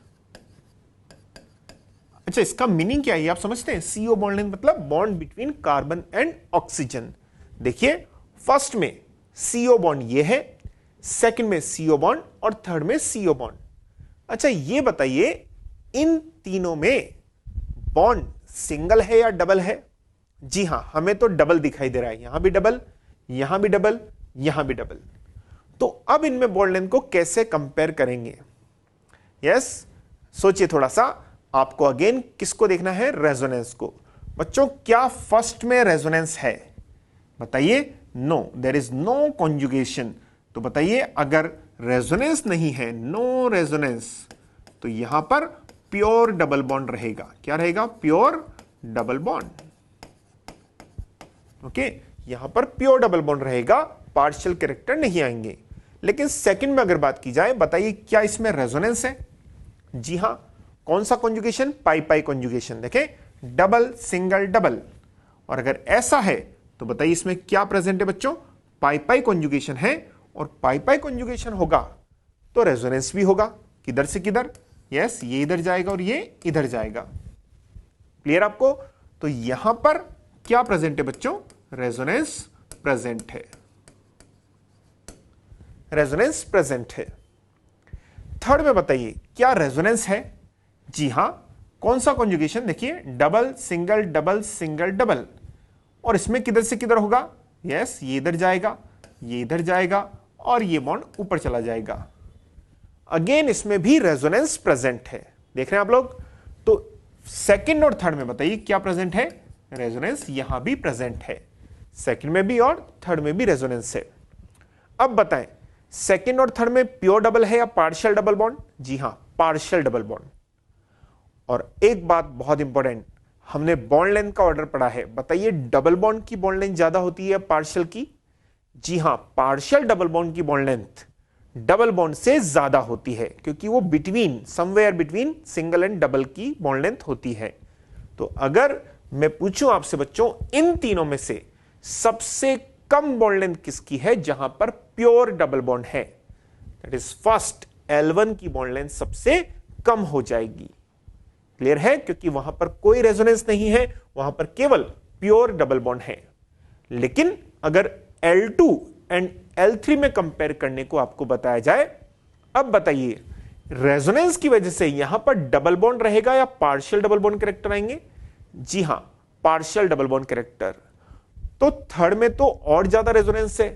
अच्छा, इसका मीनिंग क्या है आप समझते हैं? CO बॉन्ड लेंथ मतलब bond between carbon and oxygen. देखिए, फर्स्ट में CO बॉन्ड ये है, सेकंड में CO बॉन्ड, और थर्ड में CO बॉन्ड। अच्छा, ये बताइए, इन तीनों में बॉन्ड सिंगल है या डबल है? जी हां, हमें तो डबल दिखाई दे रहा है, यहां भी डबल, यहां भी डबल, यहां भी डबल। तो अब इनमें बॉन्ड लेंथ को कैसे कंपेयर करेंगे? यस, सोचिए थोड़ा सा। आपको अगेन किसको देखना है? रेजोनेंस को। बच्चों, क्या फर्स्ट में रेजोनेंस है? बताइए। No, there is no conjugation. तो बताइए, अगर रेजोनेंस नहीं है, नो रेजोनेंस, तो यहां पर प्योर डबल बॉन्ड रहेगा। क्या रहेगा? Pure double bond. ओके, यहां पर प्योर डबल बॉन्ड रहेगा, पार्शियल कैरेक्टर नहीं आएंगे। लेकिन सेकंड में अगर बात की जाए, बताइए क्या इसमें रेजोनेंस है? जी हां। कौन सा कॉन्जुगेशन? पाई पाई कॉन्जुगेशन। देखें, डबल सिंगल डबल, और अगर ऐसा है तो बताइए इसमें क्या प्रेजेंट है बच्चों? पाई पाई कॉन्जुगेशन है, और पाई पाई कॉन्जुगेशन होगा तो रेजोनेंस भी होगा। किधर से किधर? यस, ये इधर जाएगा और ये इधर जाएगा। क्लियर आपको? तो यहां पर क्या प्रेजेंट है बच्चों? रेजोनेंस प्रेजेंट है, रेजोनेंस प्रेजेंट है। थर्ड में बताइए क्या रेजोनेंस है? जी हां। कौन सा कॉन्जुगेशन? देखिए, double single double single double, और इसमें किधर से किधर होगा? यस, ये इधर जाएगा, ये इधर जाएगा, और ये बॉन्ड ऊपर चला जाएगा। अगेन इसमें भी रेजोनेंस प्रेजेंट है। देख रहे हैं आप लोग? तो सेकंड और थर्ड में बताइए क्या प्रेजेंट है? रेजोनेंस यहां भी प्रेजेंट है, सेकंड में भी और थर्ड में भी रेजोनेंस है। अब बताएं, सेकंड और थर्ड में प्योर डबल है या पार्शियल डबल बॉन्ड? जी हां, पार्शियल डबल बॉन्ड। और एक बात बहुत इंपॉर्टेंट, हमने बॉन्ड लेंथ का ऑर्डर पढ़ा है। बताइए डबल बॉन्ड की बॉन्ड लेंथ ज्यादा होती है या पार्शियल की? जी हां, पार्शियल डबल बॉन्ड की बॉन्ड लेंथ डबल बॉन्ड से ज्यादा होती है, क्योंकि वो between, somewhere between single and double की बॉन्ड लेंथ होती है। तो अगर मैं पूछूं आपसे बच्चों, इन तीनों में से सबसे कम बॉन्ड लेंथ किसकी है जहां पर प्योर डबल बॉन्ड है? दैट इज फर्स्ट, L1 की बॉन्ड लेंथ सबसे कम हो जाएगी। क्लियर है? क्योंकि वहां पर कोई रेजोनेंस नहीं है, वहां पर केवल प्योर डबल बॉन्ड है। लेकिन अगर L2 एंड L3 में कंपेयर करने को आपको बताया जाए, अब बताइए रेजोनेंस की वजह से यहां पर डबल बॉन्ड रहेगा या पार्शियल डबल बॉन्ड कैरेक्टर आएंगे? जी हां, पार्शियल डबल बॉन्ड कैरेक्टर। तो थर्ड में तो और ज्यादा रेजोनेंस है,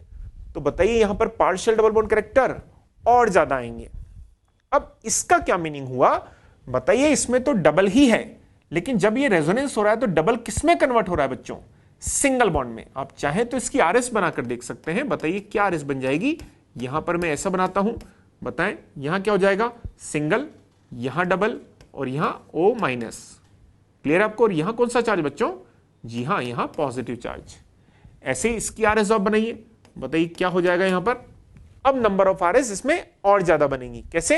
तो बताइए यहां पर पार्शियल डबल बॉन्ड कैरेक्टर और ज्यादा आएंगे। अब इसका क्या मीनिंग हुआ? बताइए, इसमें तो डबल ही है, लेकिन जब ये रेजोनेंस हो रहा है तो डबल किसमें कन्वर्ट हो रहा है बच्चों? सिंगल बॉन्ड में। आप चाहें तो इसकी आरएस बनाकर देख सकते हैं। बताइए क्या आरएस बन जाएगी? यहां पर मैं ऐसा बनाता हूं, बताएं यहां क्या हो जाएगा? सिंगल, यहां डबल, और यहां O माइनस। क्लियर आपको? और यहां कौन सा चार्ज बच्चों? जी हां, यहां पॉजिटिव चार्ज। ऐसे ही इसकी आरएस आप बनाइए, बताइए क्या हो जाएगा यहां पर? अब नंबर ऑफ आरएस इसमें और ज्यादा बनेंगी। कैसे?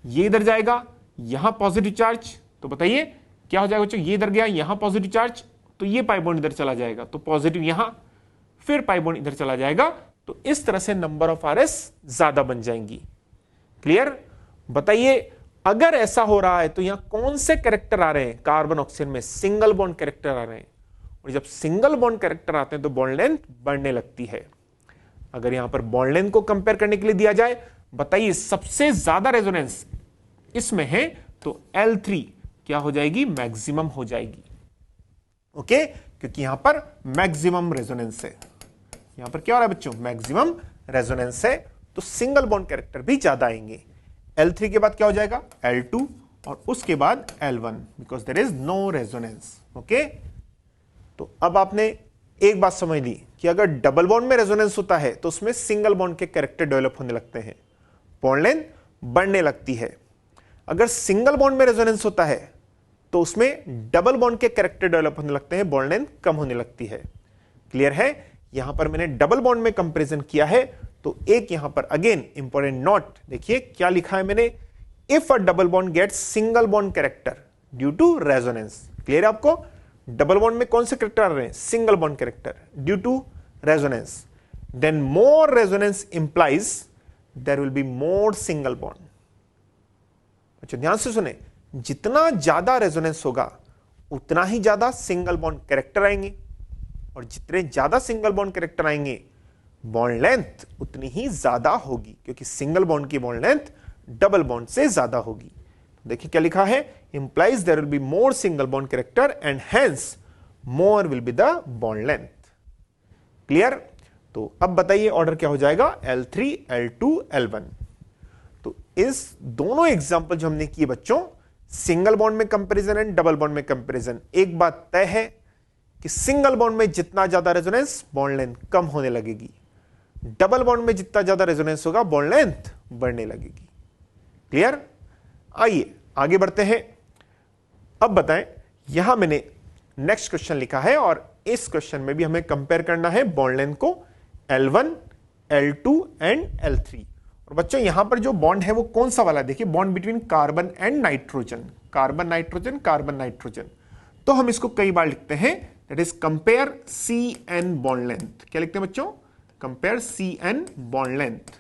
ये इधर जाएगा, यहां पॉजिटिव चार्ज, तो बताइए क्या हो जाएगा बच्चों? ये इधर गया, यहां पॉजिटिव चार्ज, तो ये पाई बॉन्ड इधर चला जाएगा, तो पॉजिटिव यहां, फिर पाई बॉन्ड इधर चला जाएगा, तो इस तरह से नंबर ऑफ आरएस ज्यादा बन जाएंगी। क्लियर? बताइए अगर ऐसा हो रहा है तो यहां कौन से कैरेक्टर आ रहे हैं? कार्बन ऑक्सीजन में सिंगल बॉन्ड कैरेक्टर आ रहे हैं, और जब सिंगल बॉन्ड कैरेक्टर आते हैं तो बॉन्ड लेंथ बढ़ने लगती है। अगर यहां पर बॉन्ड लेंथ को कंपेयर करने के लिए दिया जाए, बताइए सबसे ज्यादा रेजोनेंस इसमें है, तो L3 क्या हो जाएगी? मैक्सिमम हो जाएगी। ओके, क्योंकि यहां पर मैक्सिमम रेजोनेंस है। यहां पर क्या हो रहा है बच्चों? मैक्सिमम रेजोनेंस है, तो सिंगल बॉन्ड कैरेक्टर भी ज्यादा आएंगे। L3 के बाद क्या हो जाएगा? L2, और उसके बाद L1, because there is no resonance. Okay, तो अब आपने एक बात समझ ली कि अगर डबल बॉन्ड में रेजोनेंस होता है तो उसमें सिंगल बॉन्ड के कैरेक्टर डेवलप होने लगते हैं, बॉन्ड लेंथ बढ़ने लगती है। अगर सिंगल बॉन्ड में रेजोनेंस होता है तो उसमें डबल बॉन्ड के कैरेक्टर डेवलप होने लगते हैं, बॉन्ड लेंथ कम होने लगती है। क्लियर है? यहां पर मैंने डबल बॉन्ड में कंपैरिजन किया है, तो एक यहां पर अगेन इंपॉर्टेंट नोट, देखिए क्या लिखा है मैंने? If a double bond gets single bond character due to resonance. Clear है आपको? डबल बॉन्ड में कौन से कैरेक्टर आ रहे हैं? Single bond character due to resonance, then more resonance implies there will be more single bond. अच्छा ध्यान से सुने, जितना ज्यादा रेजोनेंस होगा उतना ही ज्यादा सिंगल बॉन्ड कैरेक्टर आएंगे, और जितने ज्यादा सिंगल बॉन्ड कैरेक्टर आएंगे बॉन्ड लेंथ उतनी ही ज्यादा होगी, क्योंकि सिंगल बॉन्ड की बॉन्ड लेंथ डबल बॉन्ड से ज्यादा होगी। देखिए क्या लिखा है? Implies there will be more single bond character and hence more will be the bond length. Clear? तो अब बताइए ऑर्डर क्या हो जाएगा? L3, L2, L1। तो इस दोनों एग्जांपल जो हमने किए बच्चों, सिंगल बॉन्ड में कंपैरिजन एंड डबल बॉन्ड में कंपैरिजन, एक बात तय है कि सिंगल बॉन्ड में जितना ज्यादा रेजोनेंस बॉन्ड लेंथ कम होने लगेगी, डबल बॉन्ड में जितना ज्यादा रेजोनेंस होगा बॉन्ड लेंथ बढ़ने लगेगी। क्लियर? आइए आगे बढ़ते हैं। अब बताएं, यहां मैंने नेक्स्ट क्वेश्चन लिखा है और इस क्वेश्चन में भी हमें कंपेयर करना है बॉन्ड लेंथ को L1, L2 एंड L3। और बच्चों यहां पर जो बॉन्ड है वो कौन सा वाला, देखिए bond between carbon and nitrogen, carbon nitrogen, carbon nitrogen. तो हम इसको कई बार लिखते हैं, that is compare CN bond length. क्या लिखते हैं बच्चों? Compare CN bond length.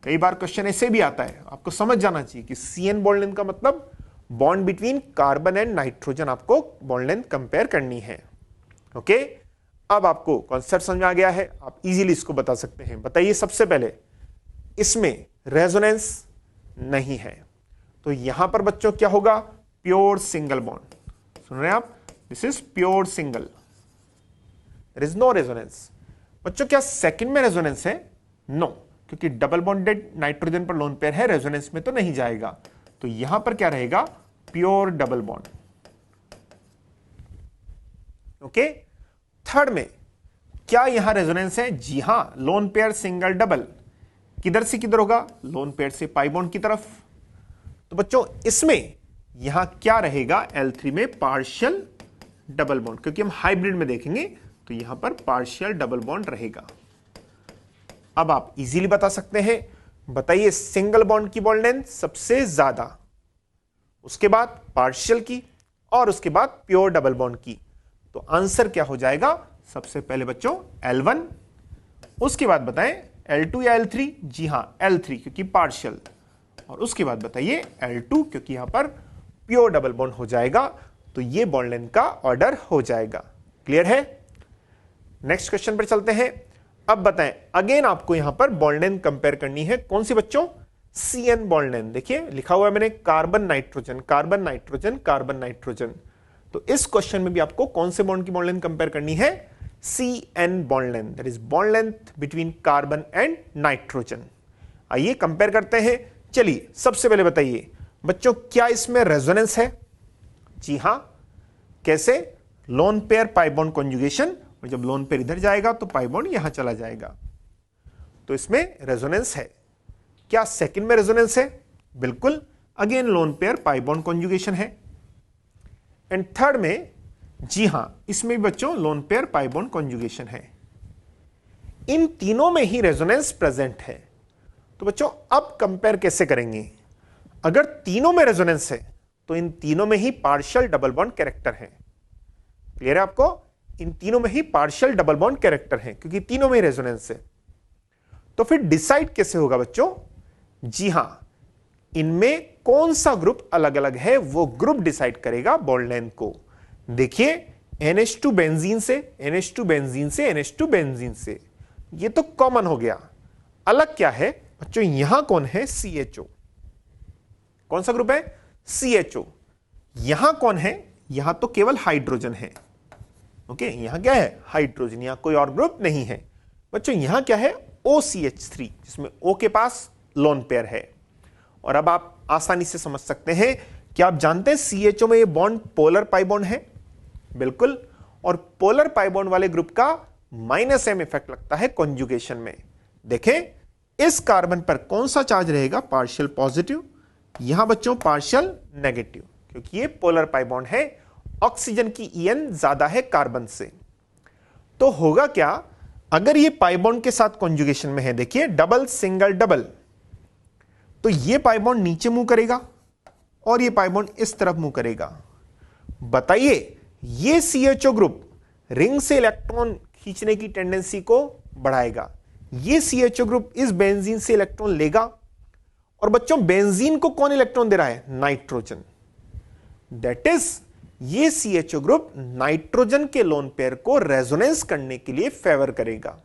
कई बार क्वेश्चन ऐसे भी आता है, आपको समझ जाना चाहिए कि CN बॉन्ड लेंथ का मतलब bond between carbon and nitrogen, आपको बॉन्ड लेंथ कंपेयर करनी है। ओके, अब आपको कॉन्सेप्ट समझ आ गया है, आप इजीली इसको बता सकते हैं। बताइए सबसे पहले, इसमें रेजोनेंस नहीं है, तो यहां पर बच्चों क्या होगा? Pure single bond. सुन रहे हैं आप? This is pure single, there is no resonance. बच्चों क्या सेकंड में रेजोनेंस है? नो, क्योंकि डबल बॉन्डेड नाइट्रोजन पर लोन पेयर है, रेजोनेंस में तो नहीं जाएगा। तो यहां पर क्या रहेगा? Pure double bond. Okay, third में क्या यहां रेजोनेंस है? जी हां, लोन पेयर सिंगल डबल किधर से किधर होगा? लोन पेयर से पाई बॉन्ड की तरफ। तो बच्चों इसमें यहां क्या रहेगा? L3 में पार्शियल डबल बॉन्ड, क्योंकि हम हाइब्रिड में देखेंगे तो यहां पर पार्शियल डबल बॉन्ड रहेगा। अब आप इजीली बता सकते हैं, बताइए सिंगल बॉन्ड की बॉन्ड लेंथ सबसे ज्यादा, उसके बाद पार्शियल की, और उसके बाद प्योर डबल बॉन्ड की। तो आंसर क्या हो जाएगा? सबसे पहले बच्चों L1, उसके बाद बताएं L2 या L3? जी हां L3, क्योंकि पार्शियल, और उसके बाद बताइए L2, क्योंकि यहां पर प्योर डबल बॉन्ड हो जाएगा। तो ये बॉन्ड लेंथ का ऑर्डर हो जाएगा। क्लियर है? नेक्स्ट क्वेश्चन पर चलते हैं। अब बताएं, अगेन आपको यहां पर बॉन्ड लेंथ कंपेयर करनी है, कौन सी बच्चों? CN bond length. देखिए लिखा हुआ है मैंने carbon nitrogen, carbon nitrogen, carbon nitrogen. तो इस क्वेश्चन में भी आपको कौन से बॉन्ड की बॉन्ड लेंथ कंपेयर करनी है? CN bond length, that is bond length between carbon and nitrogen. आइए कंपेयर करते हैं। चलिए सबसे पहले बताइए बच्चों, क्या इसमें रेजोनेंस है? जी हां। कैसे? Lone pair pi bond conjugation, और जब लोन पेयर इधर जाएगा तो पाई बॉन्ड यहां चला जाएगा, तो इसमें रेजोनेंस है। क्या सेकंड में रेजोनेंस है? बिल्कुल, again lone pair pi bond conjugation है। एंड थर्ड में, जी हां, इसमें बच्चों lone pair pi bond conjugation है। इन तीनों में ही रेजोनेंस प्रेजेंट है। तो बच्चों अब कंपेयर कैसे करेंगे? अगर तीनों में रेजोनेंस है तो इन तीनों में ही पार्शियल डबल बॉन्ड कैरेक्टर है। क्लियर है आपको? इन तीनों में ही पार्शियल डबल बॉन्ड कैरेक्टर है, क्योंकि तीनों में रेजोनेंस है। तो फिर डिसाइड कैसे होगा बच्चों? जी हां, इनमें कौन सा ग्रुप अलग अलग है वो ग्रुप डिसाइड करेगा बॉन्ड लेंथ को। देखिए NH2 बेंजीन से, NH2 बेंजीन से, NH2 बेंजीन से, ये तो कॉमन हो गया। अलग क्या है बच्चों? यहां कौन है? CHO। कौन सा ग्रुप है? CHO। यहां कौन है? यहां तो केवल हाइड्रोजन है। ओके, यहां क्या है? हाइड्रोजन, यहां कोई और ग्रुप नहीं है। बच्चों यहां क्या है? OCH3, जिसमें O के पास लोन पेयर है। और अब आप आसानी से समझ सकते हैं, क्या आप जानते हैं CHO में ये बॉन्ड पोलर पाई बॉन्ड है? बिल्कुल, और पोलर पाई बॉन्ड वाले ग्रुप का -M इफेक्ट लगता है कॉन्जुगेशन में। देखें इस कार्बन पर कौन सा चार्ज रहेगा? पार्शियल पॉजिटिव, यहां बच्चों पार्शियल नेगेटिव, क्योंकि ये पोलर पाई बॉन्ड है। ऑक्सीजन की EN ज्यादा है कार्बन से। तो होगा क्या अगर ये पाई बॉन्ड के साथ कॉन्जुगेशन में है? देखिए डबल सिंगल डबल, तो ये पाई बॉन्ड नीचे मूव करेगा और ये पाई बॉन्ड इस तरफ मूव करेगा। बताइए ये CHO ग्रुप रिंग से इलेक्ट्रॉन खींचने की टेंडेंसी को बढ़ाएगा, ये CHO ग्रुप इस बेंजीन से इलेक्ट्रॉन लेगा। और बच्चों बेंजीन को कौन इलेक्ट्रॉन दे रहा है? नाइट्रोजन। दैट इज ये CHO ग्रुप नाइट्रोजन के लोन पेयर को रेजोनेंस करने के लिए फेवर करेगा,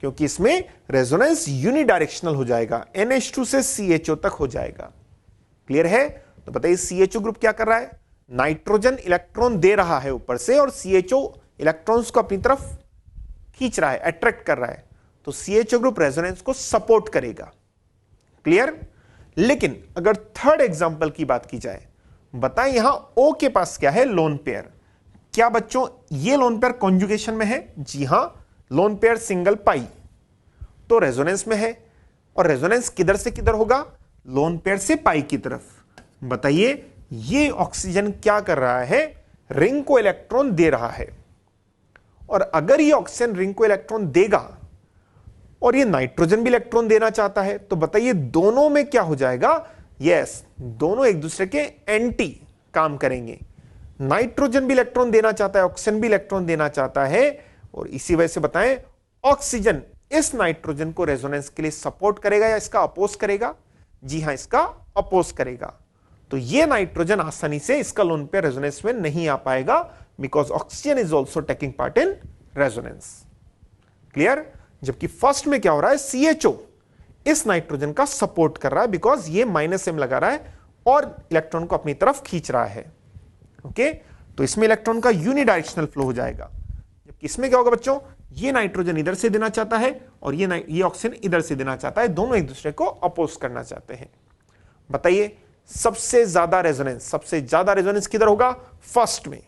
क्योंकि इसमें रेजोनेंस यूनिडायरेक्शनल हो जाएगा, NH2 से CHO तक हो जाएगा। क्लियर है? तो बताइए CHO ग्रुप क्या कर रहा है? नाइट्रोजन इलेक्ट्रॉन दे रहा है ऊपर से, और CHO इलेक्ट्रॉन्स को अपनी तरफ खींच रहा है, अट्रैक्ट कर रहा है। तो CHO ग्रुप रेजोनेंस को सपोर्ट करेगा। क्लियर? लेकिन अगर थर्ड एग्जांपल की बात की जाए, बताएं यहां O के पास क्या है? Lone pair. क्या बच्चों ये लोन पेयर कॉन्जुगेशन में है? जी हां, लोन पेयर सिंगल पाई, तो रेजोनेंस में है। और रेजोनेंस किधर से किधर होगा? लोन पेयर से पाई की तरफ। बताइए ये ऑक्सीजन क्या कर रहा है? रिंग को इलेक्ट्रॉन दे रहा है। और अगर ये ऑक्सीजन रिंग को इलेक्ट्रॉन देगा और ये नाइट्रोजन भी इलेक्ट्रॉन देना चाहता है, तो बताइए दोनों में क्या हो जाएगा? यस, दोनों एक दूसरे के एंटी काम करेंगे। नाइट्रोजन भी इलेक्ट्रॉन देना चाहता है, ऑक्सीजन भी इलेक्ट्रॉन देना चाहता है, और इसी वजह से बताएं ऑक्सीजन इस नाइट्रोजन को रेजोनेंस के लिए सपोर्ट करेगा या इसका अपोज करेगा? जी हां, इसका अपोज करेगा। तो ये नाइट्रोजन आसानी से इसका लोन पेयर रेजोनेंस में नहीं आ पाएगा, because oxygen is also taking part in resonance. Clear? जबकि फर्स्ट में क्या हो रहा है? CHO इस नाइट्रोजन का सपोर्ट कर रहा है, बिकॉज ये -M लगा रहा है और इलेक्ट्रॉन को अपनी तरफ खींच रहा है। ओके, तो इसमें इलेक्ट्रॉन का यूनिडायरेक्शनल फ्लो हो जाएगा। जबकि इसमें क्या होगा बच्चों? ये नाइट्रोजन इधर से देना चाहता है और ये ऑक्सीजन इधर से देना चाहता है, दोनों एक दूसरे को अपोज करना चाहते हैं। बताइए सबसे ज्यादा रेजोनेंस किधर होगा? फर्स्ट में,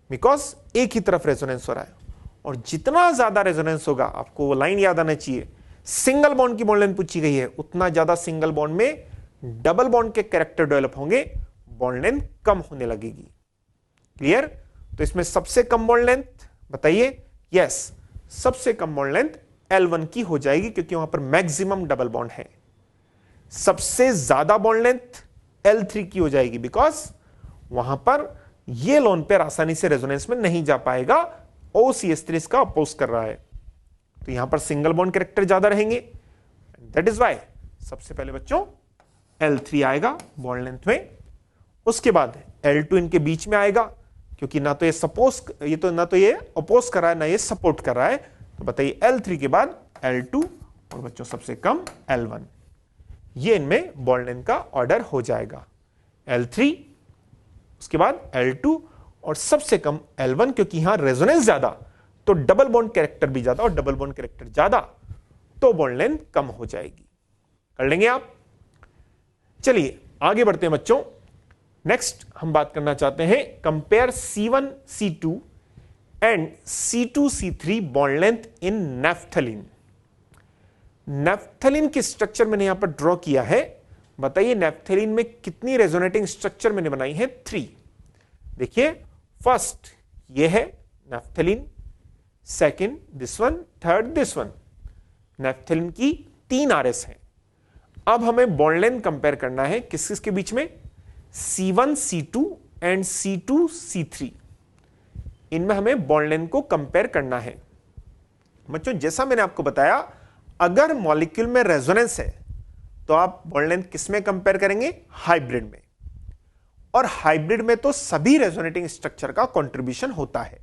बिकॉज एक ही तरफ रेजोनेंस हो रहा है। और जितना ज्यादा रेजोनेंस होगा, आपको वो लाइन याद आना चाहिए, सिंगल बॉन्ड की बॉन्ड लेंथ पूछी गई है, उतना ज्यादा सिंगल बॉन्ड में डबल बॉन्ड के कैरेक्टर डेवलप होंगे, बॉन्ड लेंथ कम होने लगेगी। क्लियर? तो इसमें सबसे कम बॉन्ड लेंथ बताइए? यस, सबसे कम बॉन्ड लेंथ L1 की हो जाएगी, क्योंकि वहां पर मैक्सिमम डबल बॉन्ड है। सबसे ज्यादा बॉन्ड लेंथ L3 की हो जाएगी, बिकॉज वहां पर ये लोन पेयर आसानी से रेजोनेंस में नहीं जा पाएगा, OCH3 इसका अपोज कर रहा है। तो यहां पर सिंगल बॉन्ड कैरेक्टर ज्यादा रहेंगे, दैट इज वाई सबसे पहले बच्चों L3 आएगा बॉन्ड लेंथ में। उसके बाद L2 इनके बीच में आएगा, क्योंकि ना तो ये अपोज कर रहा है, ना ये सपोर्ट कर रहा है। तो बताइए L3 के बाद L2 और बच्चों सबसे कम L1, ये इनमें बॉन्ड लेंथ का ऑर्डर हो जाएगा। L3, उसके बाद L2 और सबसे कम L1, क्योंकि यहां रेजोनेंस ज्यादा तो डबल बॉन्ड कैरेक्टर भी ज्यादा, और डबल बॉन्ड कैरेक्टर ज्यादा तो बॉन्ड लेंथ कम हो जाएगी। कर लेंगे आप? चलिए आगे बढ़ते हैं बच्चों। नेक्स्ट हम बात करना चाहते हैं, compare C1 C2 and C2 C3 bond length in naphthalene. Naphthalene की स्ट्रक्चर मैंने यहां पर ड्रॉ किया है। बताइए नैफ्थलीन में कितनी रेजोनेटिंग स्ट्रक्चर मैंने बनाई है? 3। देखिए फर्स्ट ये है naphthalene, second this one, third this one. Naphthalene की 3 RS हैं। अब हमें बॉन्ड लेंथ कंपेयर करना है किस किस के बीच में? C1 C2 and C2 C3। इनमें हमें बॉन्ड लेंथ को कंपेयर करना है। बच्चों जैसा मैंने आपको बताया, अगर मॉलिक्यूल में रेजोनेंस है तो आप बॉन्ड लेंथ किस में कंपेयर करेंगे? हाइब्रिड में। और हाइब्रिड में तो सभी रेजोनेटिंग स्ट्रक्चर का कंट्रीब्यूशन होता है।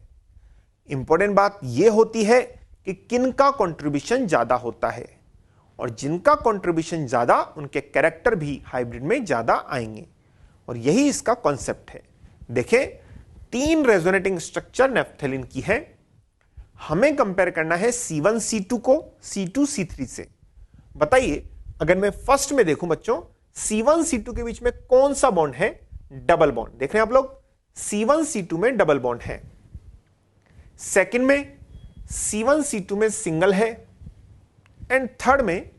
इंपॉर्टेंट बात यह होती है कि किनका कंट्रीब्यूशन ज्यादा होता है, और जिनका कंट्रीब्यूशन ज्यादा उनके कैरेक्टर भी हाइब्रिड में ज्यादा आएंगे, और यही इसका कॉन्सेप्ट है। देखें 3 रेजोनेटिंग स्ट्रक्चर नैफ्थलीन की है, हमें कंपेयर करना है C1 C2 को C2 C3 से। बताइए अगर मैं फर्स्ट में देखूं बच्चों, C1 C2 के बीच में कौन सा बॉन्ड है? Double bond. देख रहे हैं आप लोग, C1 C2 में डबल बॉन्ड है। सेकंड में C1 C2 में सिंगल है, एंड थर्ड में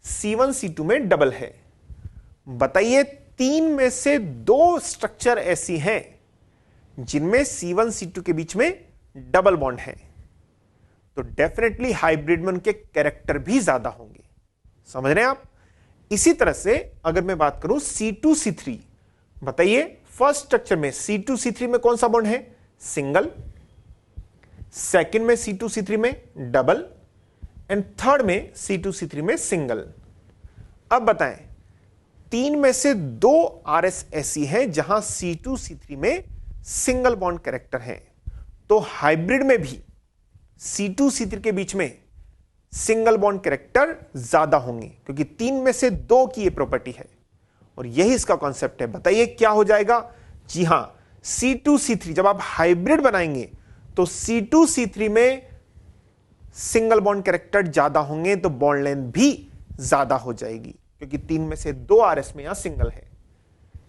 C1 C2 में डबल है। बताइए 3 में से 2 स्ट्रक्चर ऐसी हैं जिनमें C1 C2 के बीच में डबल बॉन्ड है, तो डेफिनेटली हाइब्रिड में उनके कैरेक्टर भी ज्यादा होंगे। समझ रहे हैं आप? इसी तरह से अगर मैं बात करूं C2 C3, बताइए फर्स्ट स्ट्रक्चर में C2 C3 में कौन सा बॉन्ड है? सिंगल। सेकंड में C2 C3 में डबल, एंड थर्ड में C2 C3 में सिंगल। अब बताएं 3 में से 2 RS ऐसी हैं जहां C2 C3 में सिंगल बॉन्ड कैरेक्टर है, तो हाइब्रिड में भी C2 C3 के बीच में सिंगल बॉन्ड कैरेक्टर ज्यादा होंगे, क्योंकि 3 में से 2 की ये प्रॉपर्टी है, और यही इसका कॉन्सेप्ट है। बताइए क्या हो जाएगा? जी हां, C2 C3 जब आप हाइब्रिड बनाएंगे तो C2 C3 में सिंगल बॉन्ड कैरेक्टर ज्यादा होंगे, तो बॉन्ड लेंथ भी ज्यादा हो जाएगी, क्योंकि 3 में से 2 RS में यहां सिंगल है।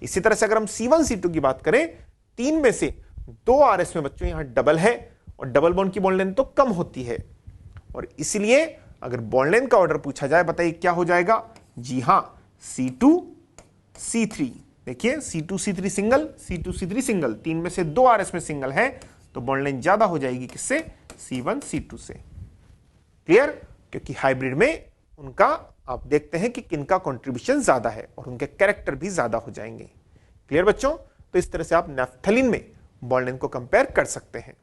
इसी तरह से अगर हम C1 C2 की बात करें, 3 में से 2 RS में बच्चों यहां डबल है, और डबल बॉन्ड की बॉन्ड लेंथ तो कम होती है, और इसलिए अगर बॉन्ड लेंथ का ऑर्डर पूछा जाए, बताइए क्या हो जाएगा? जी हां, C2C3। देखिए C2C3 सिंगल, C2C3 सिंगल, तीन में से दो RS में सिंगल है, तो बॉन्ड लेंथ ज्यादा हो जाएगी किससे? C1C2 से। क्लियर? क्योंकि हाइब्रिड में उनका आप देखते हैं कि किनका कंट्रीब्यूशन ज्यादा है और उनके कैरेक्टर भी ज्यादा हो जाएंगे। क्लियर बच्चों? तो इस तरह से आप नैफ्थलीन में बॉन्ड लेंथ को कंपेयर कर सकते हैं।